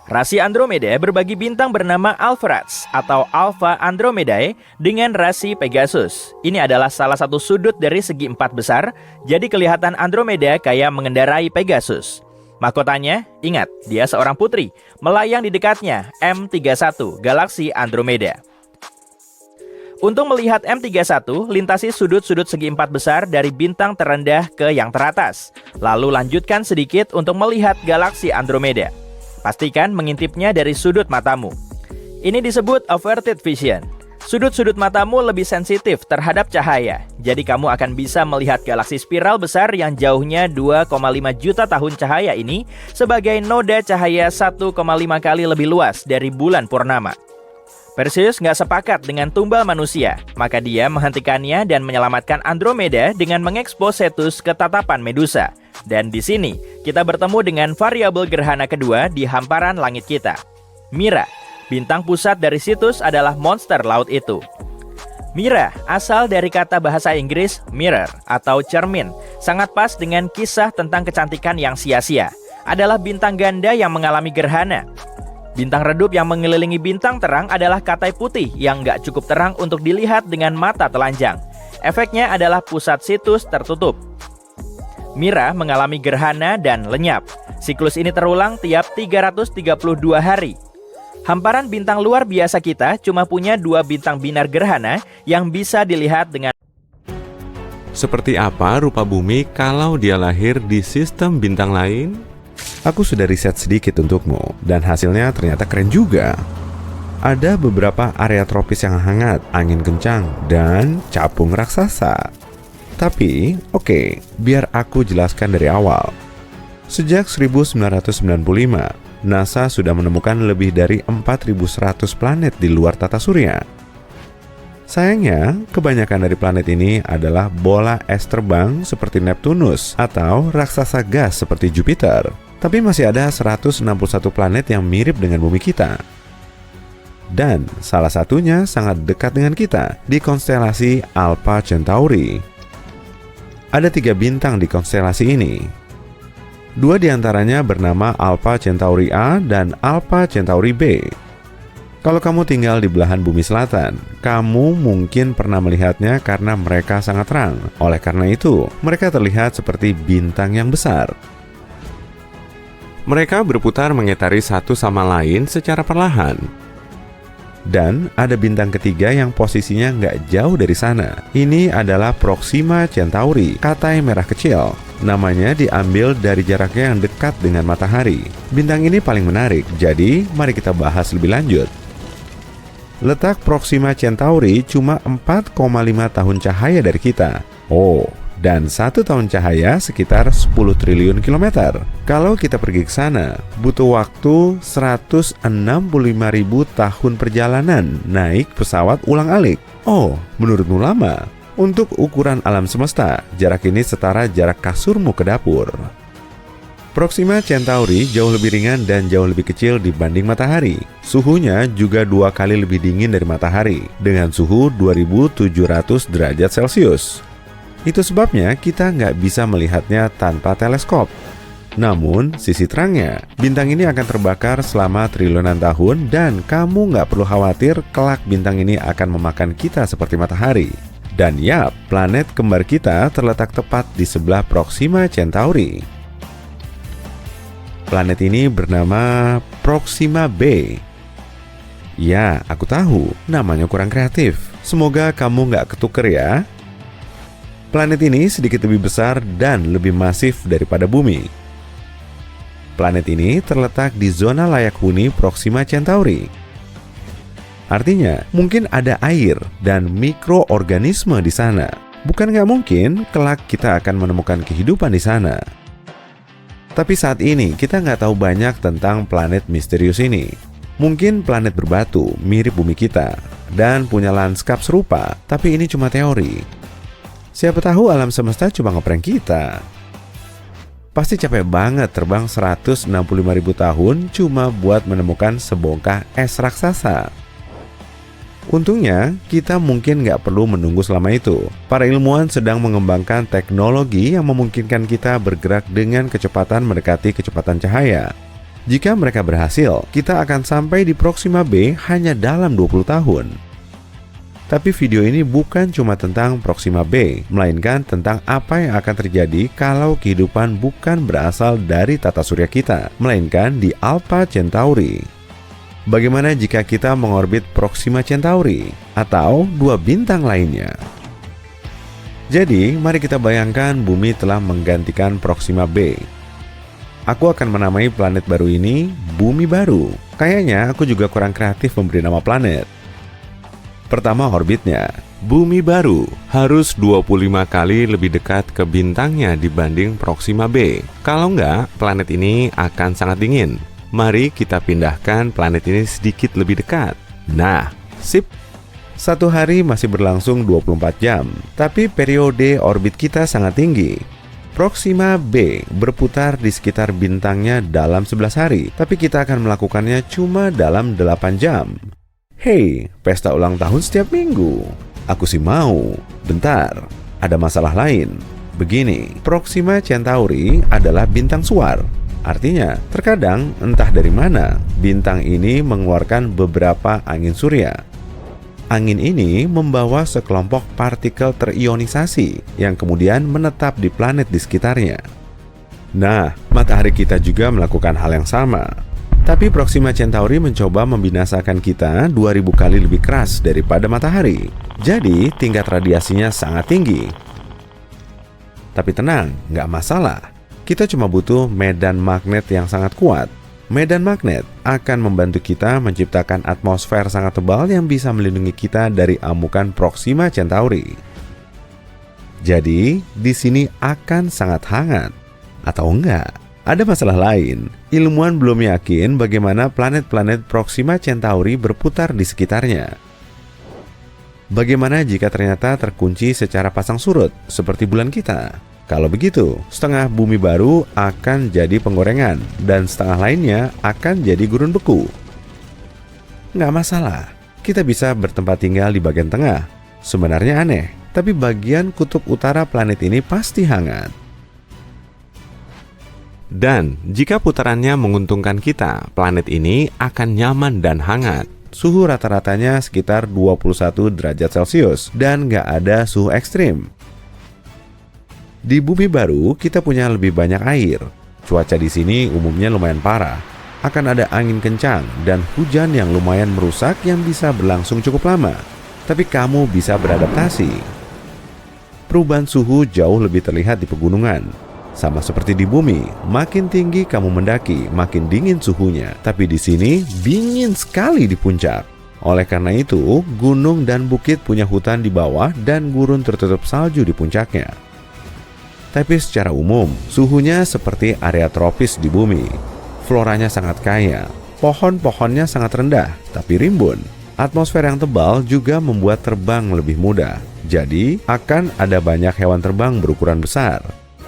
Rasi Andromeda berbagi bintang bernama Alpheratz atau Alpha Andromedae dengan rasi Pegasus. Ini adalah salah satu sudut dari segi 4 besar, jadi kelihatan Andromeda kayak mengendarai Pegasus. Mahkotanya, ingat, dia seorang putri, melayang di dekatnya M31, galaksi Andromeda. Untuk melihat M31, lintasi sudut-sudut segi 4 besar dari bintang terendah ke yang teratas. Lalu lanjutkan sedikit untuk melihat galaksi Andromeda. Pastikan mengintipnya dari sudut matamu. Ini disebut averted vision. Sudut-sudut matamu lebih sensitif terhadap cahaya. Jadi kamu akan bisa melihat galaksi spiral besar yang jauhnya 2,5 juta tahun cahaya ini sebagai noda cahaya 1,5 kali lebih luas dari bulan purnama. Perseus nggak sepakat dengan tumbal manusia, maka dia menghentikannya dan menyelamatkan Andromeda dengan mengekspos Cetus ke tatapan Medusa. Dan di sini, kita bertemu dengan variabel gerhana kedua di hamparan langit kita. Mira, bintang pusat dari Cetus adalah monster laut itu. Mira asal dari kata bahasa Inggris mirror atau cermin, sangat pas dengan kisah tentang kecantikan yang sia-sia. Adalah bintang ganda yang mengalami gerhana. Bintang redup yang mengelilingi bintang terang adalah katai putih yang nggak cukup terang untuk dilihat dengan mata telanjang. Efeknya adalah pusat Cetus tertutup. Mira mengalami gerhana dan lenyap. Siklus ini terulang tiap 332 hari. Hamparan bintang luar biasa kita cuma punya 2 bintang binar gerhana yang bisa dilihat dengan. Seperti apa rupa bumi kalau dia lahir di sistem bintang lain? Aku sudah riset sedikit untukmu, dan hasilnya ternyata keren juga. Ada beberapa area tropis yang hangat, angin kencang, dan capung raksasa. Tapi, oke, biar aku jelaskan dari awal. Sejak 1995, NASA sudah menemukan lebih dari 4.100 planet di luar tata surya. Sayangnya, kebanyakan dari planet ini adalah bola es terbang seperti Neptunus atau raksasa gas seperti Jupiter. Tapi masih ada 161 planet yang mirip dengan bumi kita. Dan salah satunya sangat dekat dengan kita di konstelasi Alpha Centauri. Ada 3 bintang di konstelasi ini. 2 diantaranya bernama Alpha Centauri A dan Alpha Centauri B. Kalau kamu tinggal di belahan bumi selatan, kamu mungkin pernah melihatnya karena mereka sangat terang. Oleh karena itu, mereka terlihat seperti bintang yang besar. Mereka berputar mengitari satu sama lain secara perlahan. Dan ada bintang ketiga yang posisinya nggak jauh dari sana. Ini adalah Proxima Centauri, katai merah kecil. Namanya diambil dari jaraknya yang dekat dengan matahari. Bintang ini paling menarik, jadi mari kita bahas lebih lanjut. Letak Proxima Centauri cuma 4,5 tahun cahaya dari kita. Oh, dan 1 tahun cahaya sekitar 10 triliun kilometer. Kalau kita pergi ke sana, butuh waktu 165.000 tahun perjalanan naik pesawat ulang-alik. Oh, menurutmu lama? Untuk ukuran alam semesta, jarak ini setara jarak kasurmu ke dapur. Proxima Centauri jauh lebih ringan dan jauh lebih kecil dibanding matahari. Suhunya juga 2 kali lebih dingin dari matahari, dengan suhu 2700 derajat Celcius. Itu sebabnya kita nggak bisa melihatnya tanpa teleskop. Namun, sisi terangnya, bintang ini akan terbakar selama triliunan tahun dan kamu nggak perlu khawatir kelak bintang ini akan memakan kita seperti matahari. Dan yap, planet kembar kita terletak tepat di sebelah Proxima Centauri. Planet ini bernama Proxima b. Ya, aku tahu, namanya kurang kreatif. Semoga kamu nggak ketuker ya. Planet ini sedikit lebih besar dan lebih masif daripada Bumi. Planet ini terletak di zona layak huni Proxima Centauri. Artinya, mungkin ada air dan mikroorganisme di sana. Bukan nggak mungkin, kelak kita akan menemukan kehidupan di sana. Tapi saat ini kita nggak tahu banyak tentang planet misterius ini. Mungkin planet berbatu, mirip bumi kita, dan punya lanskap serupa, tapi ini cuma teori. Siapa tahu alam semesta cuma ngeprank kita. Pasti capek banget terbang 165.000 tahun cuma buat menemukan sebongkah es raksasa. Untungnya, kita mungkin nggak perlu menunggu selama itu. Para ilmuwan sedang mengembangkan teknologi yang memungkinkan kita bergerak dengan kecepatan mendekati kecepatan cahaya. Jika mereka berhasil, kita akan sampai di Proxima b hanya dalam 20 tahun. Tapi video ini bukan cuma tentang Proxima b, melainkan tentang apa yang akan terjadi kalau kehidupan bukan berasal dari tata surya kita, melainkan di Alpha Centauri. Bagaimana jika kita mengorbit Proxima Centauri atau 2 bintang lainnya? Jadi, mari kita bayangkan bumi telah menggantikan Proxima b. Aku akan menamai planet baru ini Bumi Baru. Kayaknya aku juga kurang kreatif memberi nama planet. Pertama, orbitnya. Bumi Baru harus 25 kali lebih dekat ke bintangnya dibanding Proxima b. Kalau enggak, planet ini akan sangat dingin. Mari kita pindahkan planet ini sedikit lebih dekat. Nah, sip. 1 hari masih berlangsung 24 jam, tapi periode orbit kita sangat tinggi. Proxima b berputar di sekitar bintangnya dalam 11 hari, tapi kita akan melakukannya cuma dalam 8 jam. Hey, pesta ulang tahun setiap minggu. Aku sih mau. Bentar, ada masalah lain. Begini, Proxima Centauri adalah bintang suar. Artinya, terkadang entah dari mana, bintang ini mengeluarkan beberapa angin surya. Angin ini membawa sekelompok partikel terionisasi yang kemudian menetap di planet di sekitarnya. Nah, matahari kita juga melakukan hal yang sama. Tapi Proxima Centauri mencoba membinasakan kita 2000 kali lebih keras daripada matahari. Jadi, tingkat radiasinya sangat tinggi. Tapi tenang, nggak masalah. Kita cuma butuh medan magnet yang sangat kuat. Medan magnet akan membantu kita menciptakan atmosfer sangat tebal yang bisa melindungi kita dari amukan Proxima Centauri. Jadi, di sini akan sangat hangat. Atau enggak? Ada masalah lain. Ilmuwan belum yakin bagaimana planet-planet Proxima Centauri berputar di sekitarnya. Bagaimana jika ternyata terkunci secara pasang surut, seperti bulan kita? Kalau begitu, setengah bumi baru akan jadi penggorengan, dan setengah lainnya akan jadi gurun beku. Nggak masalah, kita bisa bertempat tinggal di bagian tengah. Sebenarnya aneh, tapi bagian kutub utara planet ini pasti hangat. Dan jika putarannya menguntungkan kita, planet ini akan nyaman dan hangat. Suhu rata-ratanya sekitar 21 derajat Celcius, dan nggak ada suhu ekstrim. Di Bumi Baru, kita punya lebih banyak air. Cuaca di sini umumnya lumayan parah. Akan ada angin kencang dan hujan yang lumayan merusak yang bisa berlangsung cukup lama. Tapi kamu bisa beradaptasi. Perubahan suhu jauh lebih terlihat di pegunungan. Sama seperti di bumi, makin tinggi kamu mendaki, makin dingin suhunya. Tapi di sini, dingin sekali di puncak. Oleh karena itu, gunung dan bukit punya hutan di bawah dan gurun tertutup salju di puncaknya. Tapi secara umum, suhunya seperti area tropis di bumi. Floranya sangat kaya, pohon-pohonnya sangat rendah tapi rimbun. Atmosfer yang tebal juga membuat terbang lebih mudah. Jadi, akan ada banyak hewan terbang berukuran besar,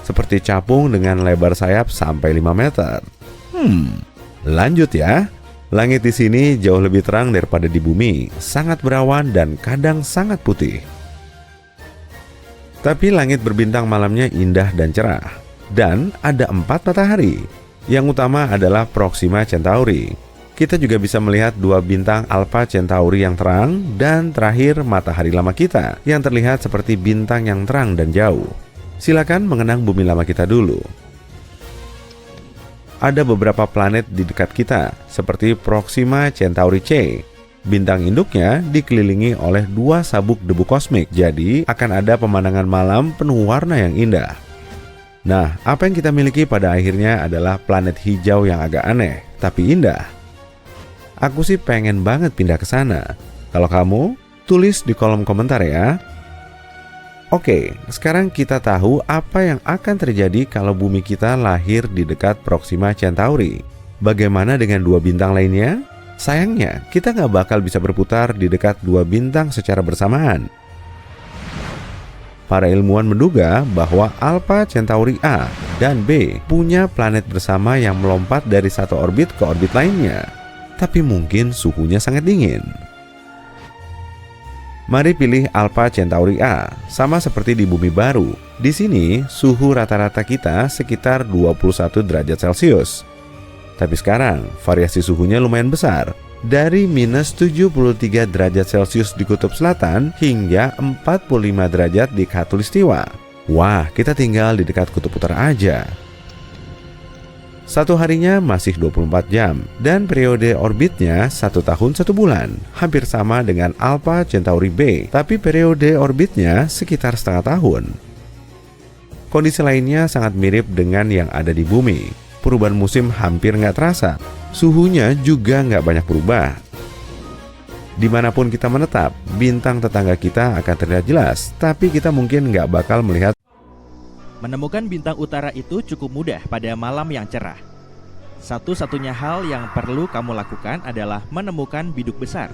seperti capung dengan lebar sayap sampai 5 meter. Lanjut ya. Langit di sini jauh lebih terang daripada di bumi, sangat berawan dan kadang sangat putih. Tapi langit berbintang malamnya indah dan cerah. Dan ada 4 matahari. Yang utama adalah Proxima Centauri. Kita juga bisa melihat 2 bintang Alpha Centauri yang terang, dan terakhir matahari lama kita yang terlihat seperti bintang yang terang dan jauh. Silakan mengenang bumi lama kita dulu. Ada beberapa planet di dekat kita, seperti Proxima Centauri C. Bintang induknya dikelilingi oleh 2 sabuk debu kosmik, jadi akan ada pemandangan malam penuh warna yang indah. Nah, apa yang kita miliki pada akhirnya adalah planet hijau yang agak aneh, tapi indah. Aku sih pengen banget pindah ke sana. Kalau kamu, tulis di kolom komentar ya. Oke, sekarang kita tahu apa yang akan terjadi kalau bumi kita lahir di dekat Proxima Centauri. Bagaimana dengan 2 bintang lainnya? Sayangnya, kita nggak bakal bisa berputar di dekat 2 bintang secara bersamaan. Para ilmuwan menduga bahwa Alpha Centauri A dan B punya planet bersama yang melompat dari satu orbit ke orbit lainnya. Tapi mungkin suhunya sangat dingin. Mari pilih Alpha Centauri A, sama seperti di bumi baru. Di sini, suhu rata-rata kita sekitar 21 derajat Celcius. Tapi sekarang, variasi suhunya lumayan besar. Dari minus 73 derajat Celcius di kutub selatan hingga 45 derajat di khatulistiwa. Wah, kita tinggal di dekat kutub utara aja. Satu harinya masih 24 jam, dan periode orbitnya 1 tahun 1 bulan, hampir sama dengan Alpha Centauri B, tapi periode orbitnya sekitar setengah tahun. Kondisi lainnya sangat mirip dengan yang ada di bumi. Perubahan musim hampir nggak terasa, suhunya juga nggak banyak berubah. Dimanapun kita menetap, bintang tetangga kita akan terlihat jelas, tapi kita mungkin nggak bakal melihat. Menemukan bintang utara itu cukup mudah pada malam yang cerah. Satu-satunya hal yang perlu kamu lakukan adalah menemukan biduk besar.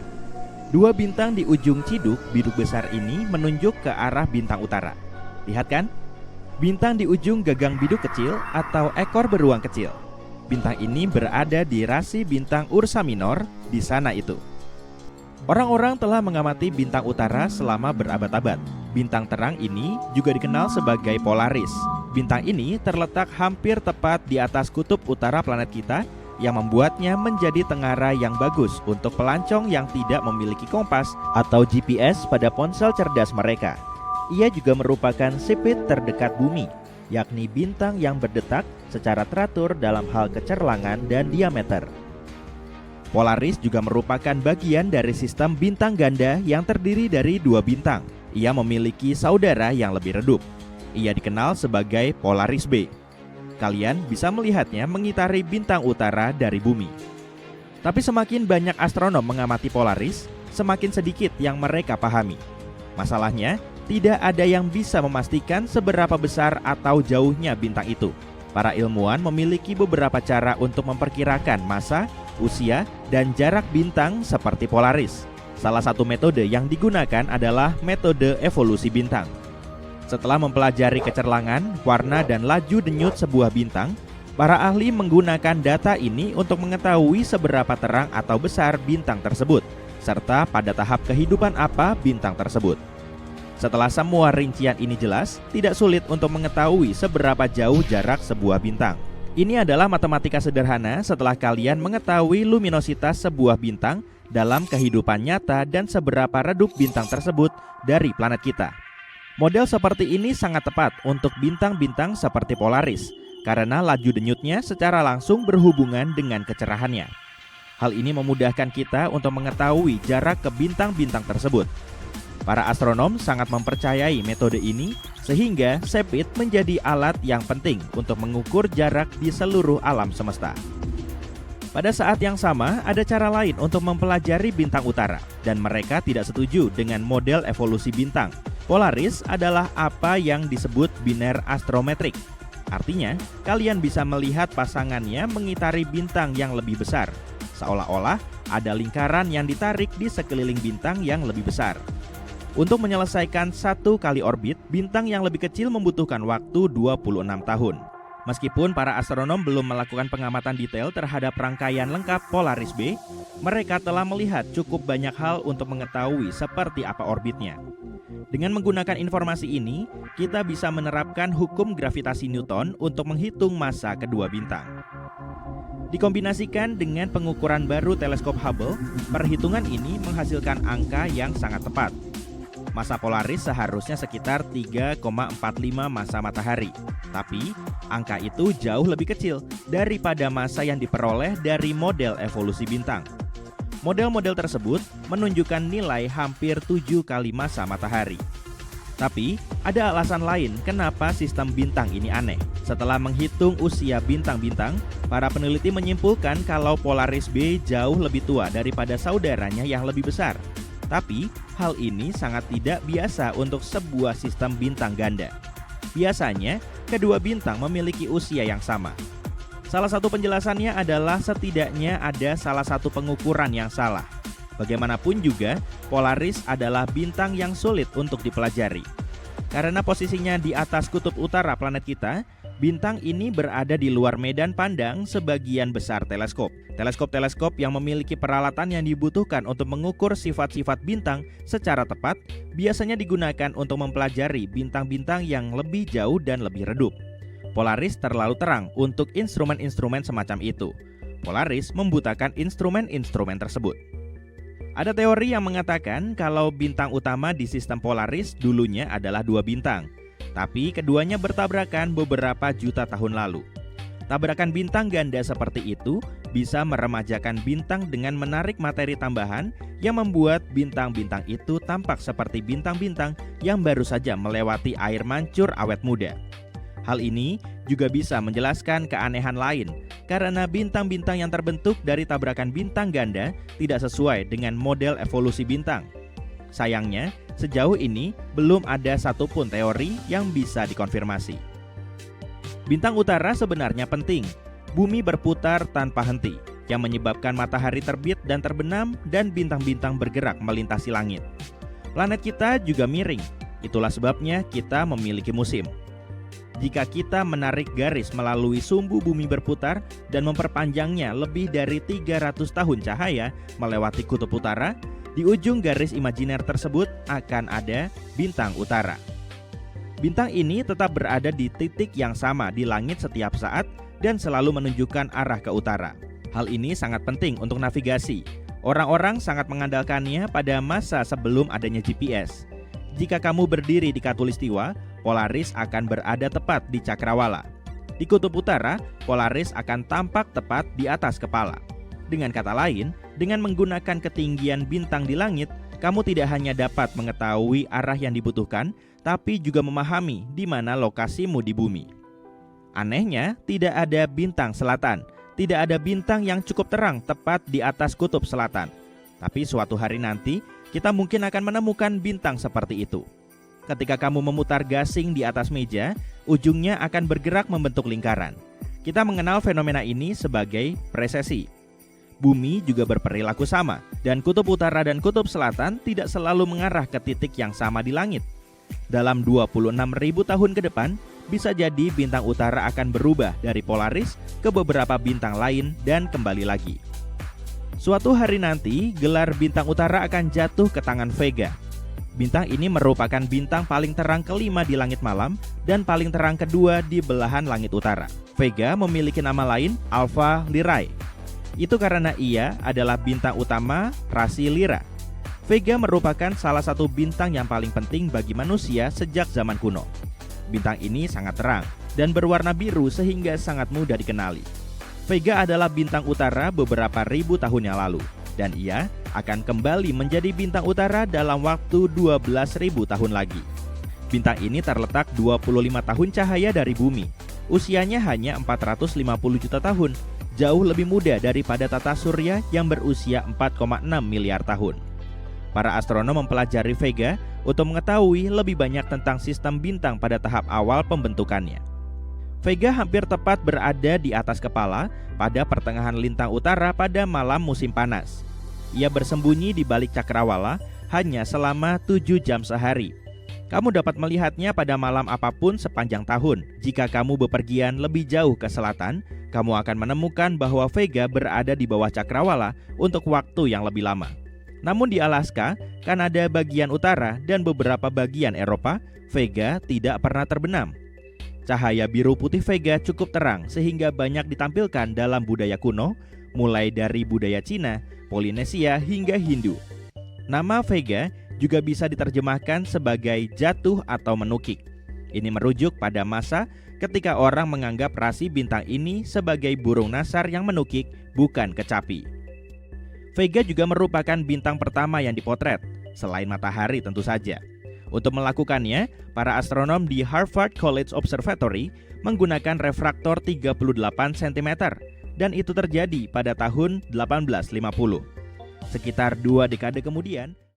2 bintang di ujung ciduk biduk besar ini menunjuk ke arah bintang utara. Lihat kan? Bintang di ujung gagang biduk kecil atau ekor beruang kecil. Bintang ini berada di rasi bintang Ursa Minor di sana itu. Orang-orang telah mengamati bintang utara selama berabad-abad. Bintang terang ini juga dikenal sebagai Polaris. Bintang ini terletak hampir tepat di atas kutub utara planet kita, yang membuatnya menjadi tengara yang bagus untuk pelancong yang tidak memiliki kompas atau GPS pada ponsel cerdas mereka. Ia juga merupakan sipit terdekat bumi, yakni bintang yang berdetak secara teratur dalam hal kecerlangan dan diameter. Polaris juga merupakan bagian dari sistem bintang ganda yang terdiri dari 2 bintang. Ia memiliki saudara yang lebih redup. Ia dikenal sebagai Polaris B. Kalian bisa melihatnya mengitari bintang utara dari bumi. Tapi semakin banyak astronom mengamati Polaris, semakin sedikit yang mereka pahami. Masalahnya, tidak ada yang bisa memastikan seberapa besar atau jauhnya bintang itu. Para ilmuwan memiliki beberapa cara untuk memperkirakan massa, usia, dan jarak bintang seperti Polaris. Salah satu metode yang digunakan adalah metode evolusi bintang. Setelah mempelajari kecerlangan, warna, dan laju denyut sebuah bintang, para ahli menggunakan data ini untuk mengetahui seberapa terang atau besar bintang tersebut, serta pada tahap kehidupan apa bintang tersebut. Setelah semua rincian ini jelas, tidak sulit untuk mengetahui seberapa jauh jarak sebuah bintang. Ini adalah matematika sederhana setelah kalian mengetahui luminositas sebuah bintang dalam kehidupan nyata dan seberapa redup bintang tersebut dari planet kita. Model seperti ini sangat tepat untuk bintang-bintang seperti Polaris, karena laju denyutnya secara langsung berhubungan dengan kecerahannya. Hal ini memudahkan kita untuk mengetahui jarak ke bintang-bintang tersebut. Para astronom sangat mempercayai metode ini, sehingga SEPIT menjadi alat yang penting untuk mengukur jarak di seluruh alam semesta. Pada saat yang sama, ada cara lain untuk mempelajari bintang utara, dan mereka tidak setuju dengan model evolusi bintang. Polaris adalah apa yang disebut biner astrometrik. Artinya, kalian bisa melihat pasangannya mengitari bintang yang lebih besar, seolah-olah ada lingkaran yang ditarik di sekeliling bintang yang lebih besar. Untuk menyelesaikan satu kali orbit, bintang yang lebih kecil membutuhkan waktu 26 tahun. Meskipun para astronom belum melakukan pengamatan detail terhadap rangkaian lengkap Polaris B, mereka telah melihat cukup banyak hal untuk mengetahui seperti apa orbitnya. Dengan menggunakan informasi ini, kita bisa menerapkan hukum gravitasi Newton untuk menghitung massa kedua bintang. Dikombinasikan dengan pengukuran baru teleskop Hubble, perhitungan ini menghasilkan angka yang sangat tepat. Massa Polaris seharusnya sekitar 3,45 massa matahari. Tapi, angka itu jauh lebih kecil daripada massa yang diperoleh dari model evolusi bintang. Model-model tersebut menunjukkan nilai hampir 7 kali massa matahari. Tapi, ada alasan lain kenapa sistem bintang ini aneh. Setelah menghitung usia bintang-bintang, para peneliti menyimpulkan kalau Polaris B jauh lebih tua daripada saudaranya yang lebih besar. Tapi, hal ini sangat tidak biasa untuk sebuah sistem bintang ganda. Biasanya, kedua bintang memiliki usia yang sama. Salah satu penjelasannya adalah setidaknya ada salah satu pengukuran yang salah. Bagaimanapun juga, Polaris adalah bintang yang sulit untuk dipelajari. Karena posisinya di atas kutub utara planet kita, bintang ini berada di luar medan pandang sebagian besar teleskop. Teleskop-teleskop yang memiliki peralatan yang dibutuhkan untuk mengukur sifat-sifat bintang secara tepat biasanya digunakan untuk mempelajari bintang-bintang yang lebih jauh dan lebih redup. Polaris terlalu terang untuk instrumen-instrumen semacam itu. Polaris membutakan instrumen-instrumen tersebut. Ada teori yang mengatakan kalau bintang utama di sistem Polaris dulunya adalah dua bintang, tapi keduanya bertabrakan beberapa juta tahun lalu. Tabrakan bintang ganda seperti itu bisa meremajakan bintang dengan menarik materi tambahan yang membuat bintang-bintang itu tampak seperti bintang-bintang yang baru saja melewati air mancur awet muda. Hal ini juga bisa menjelaskan keanehan lain karena bintang-bintang yang terbentuk dari tabrakan bintang ganda tidak sesuai dengan model evolusi bintang. Sayangnya, sejauh ini belum ada satupun teori yang bisa dikonfirmasi. Bintang utara sebenarnya penting. Bumi berputar tanpa henti, yang menyebabkan matahari terbit dan terbenam dan bintang-bintang bergerak melintasi langit. Planet kita juga miring, itulah sebabnya kita memiliki musim. Jika kita menarik garis melalui sumbu bumi berputar dan memperpanjangnya lebih dari 300 tahun cahaya melewati kutub utara, di ujung garis imajiner tersebut akan ada bintang utara. Bintang ini tetap berada di titik yang sama di langit setiap saat dan selalu menunjukkan arah ke utara. Hal ini sangat penting untuk navigasi. Orang-orang sangat mengandalkannya pada masa sebelum adanya GPS. Jika kamu berdiri di Khatulistiwa, Polaris akan berada tepat di Cakrawala. Di kutub utara, Polaris akan tampak tepat di atas kepala. Dengan kata lain, dengan menggunakan ketinggian bintang di langit, kamu tidak hanya dapat mengetahui arah yang dibutuhkan, tapi juga memahami di mana lokasimu di bumi. Anehnya, tidak ada bintang selatan. Tidak ada bintang yang cukup terang tepat di atas kutub selatan. Tapi suatu hari nanti, kita mungkin akan menemukan bintang seperti itu. Ketika kamu memutar gasing di atas meja, ujungnya akan bergerak membentuk lingkaran. Kita mengenal fenomena ini sebagai precesi. Bumi juga berperilaku sama, dan kutub utara dan kutub selatan tidak selalu mengarah ke titik yang sama di langit. Dalam 26.000 tahun ke depan, bisa jadi bintang utara akan berubah dari Polaris ke beberapa bintang lain dan kembali lagi. Suatu hari nanti, gelar bintang utara akan jatuh ke tangan Vega. Bintang ini merupakan bintang paling terang kelima di langit malam dan paling terang kedua di belahan langit utara. Vega memiliki nama lain Alpha Lyrae. Itu karena ia adalah bintang utama rasi Lyra. Vega merupakan salah satu bintang yang paling penting bagi manusia sejak zaman kuno. Bintang ini sangat terang dan berwarna biru sehingga sangat mudah dikenali. Vega adalah bintang utara beberapa ribu tahun yang lalu, dan ia akan kembali menjadi bintang utara dalam waktu 12.000 tahun lagi. Bintang ini terletak 25 tahun cahaya dari bumi. Usianya hanya 450 juta tahun, jauh lebih muda daripada tata surya yang berusia 4,6 miliar tahun. Para astronom mempelajari Vega untuk mengetahui lebih banyak tentang sistem bintang pada tahap awal pembentukannya. Vega hampir tepat berada di atas kepala pada pertengahan lintang utara pada malam musim panas. Ia bersembunyi di balik cakrawala hanya selama 7 jam sehari. Kamu dapat melihatnya pada malam apapun sepanjang tahun. Jika kamu bepergian lebih jauh ke selatan, kamu akan menemukan bahwa Vega berada di bawah cakrawala untuk waktu yang lebih lama. Namun di Alaska, Kanada bagian utara, dan beberapa bagian Eropa, Vega tidak pernah terbenam. Cahaya biru putih Vega cukup terang sehingga banyak ditampilkan dalam budaya kuno, mulai dari budaya Cina, Polinesia, hingga Hindu. Nama Vega juga bisa diterjemahkan sebagai jatuh atau menukik. Ini merujuk pada masa ketika orang menganggap rasi bintang ini sebagai burung nasar yang menukik, bukan kecapi. Vega juga merupakan bintang pertama yang dipotret, selain matahari tentu saja. Untuk melakukannya, para astronom di Harvard College Observatory menggunakan refraktor 38 cm, dan itu terjadi pada tahun 1850. Sekitar 2 dekade kemudian,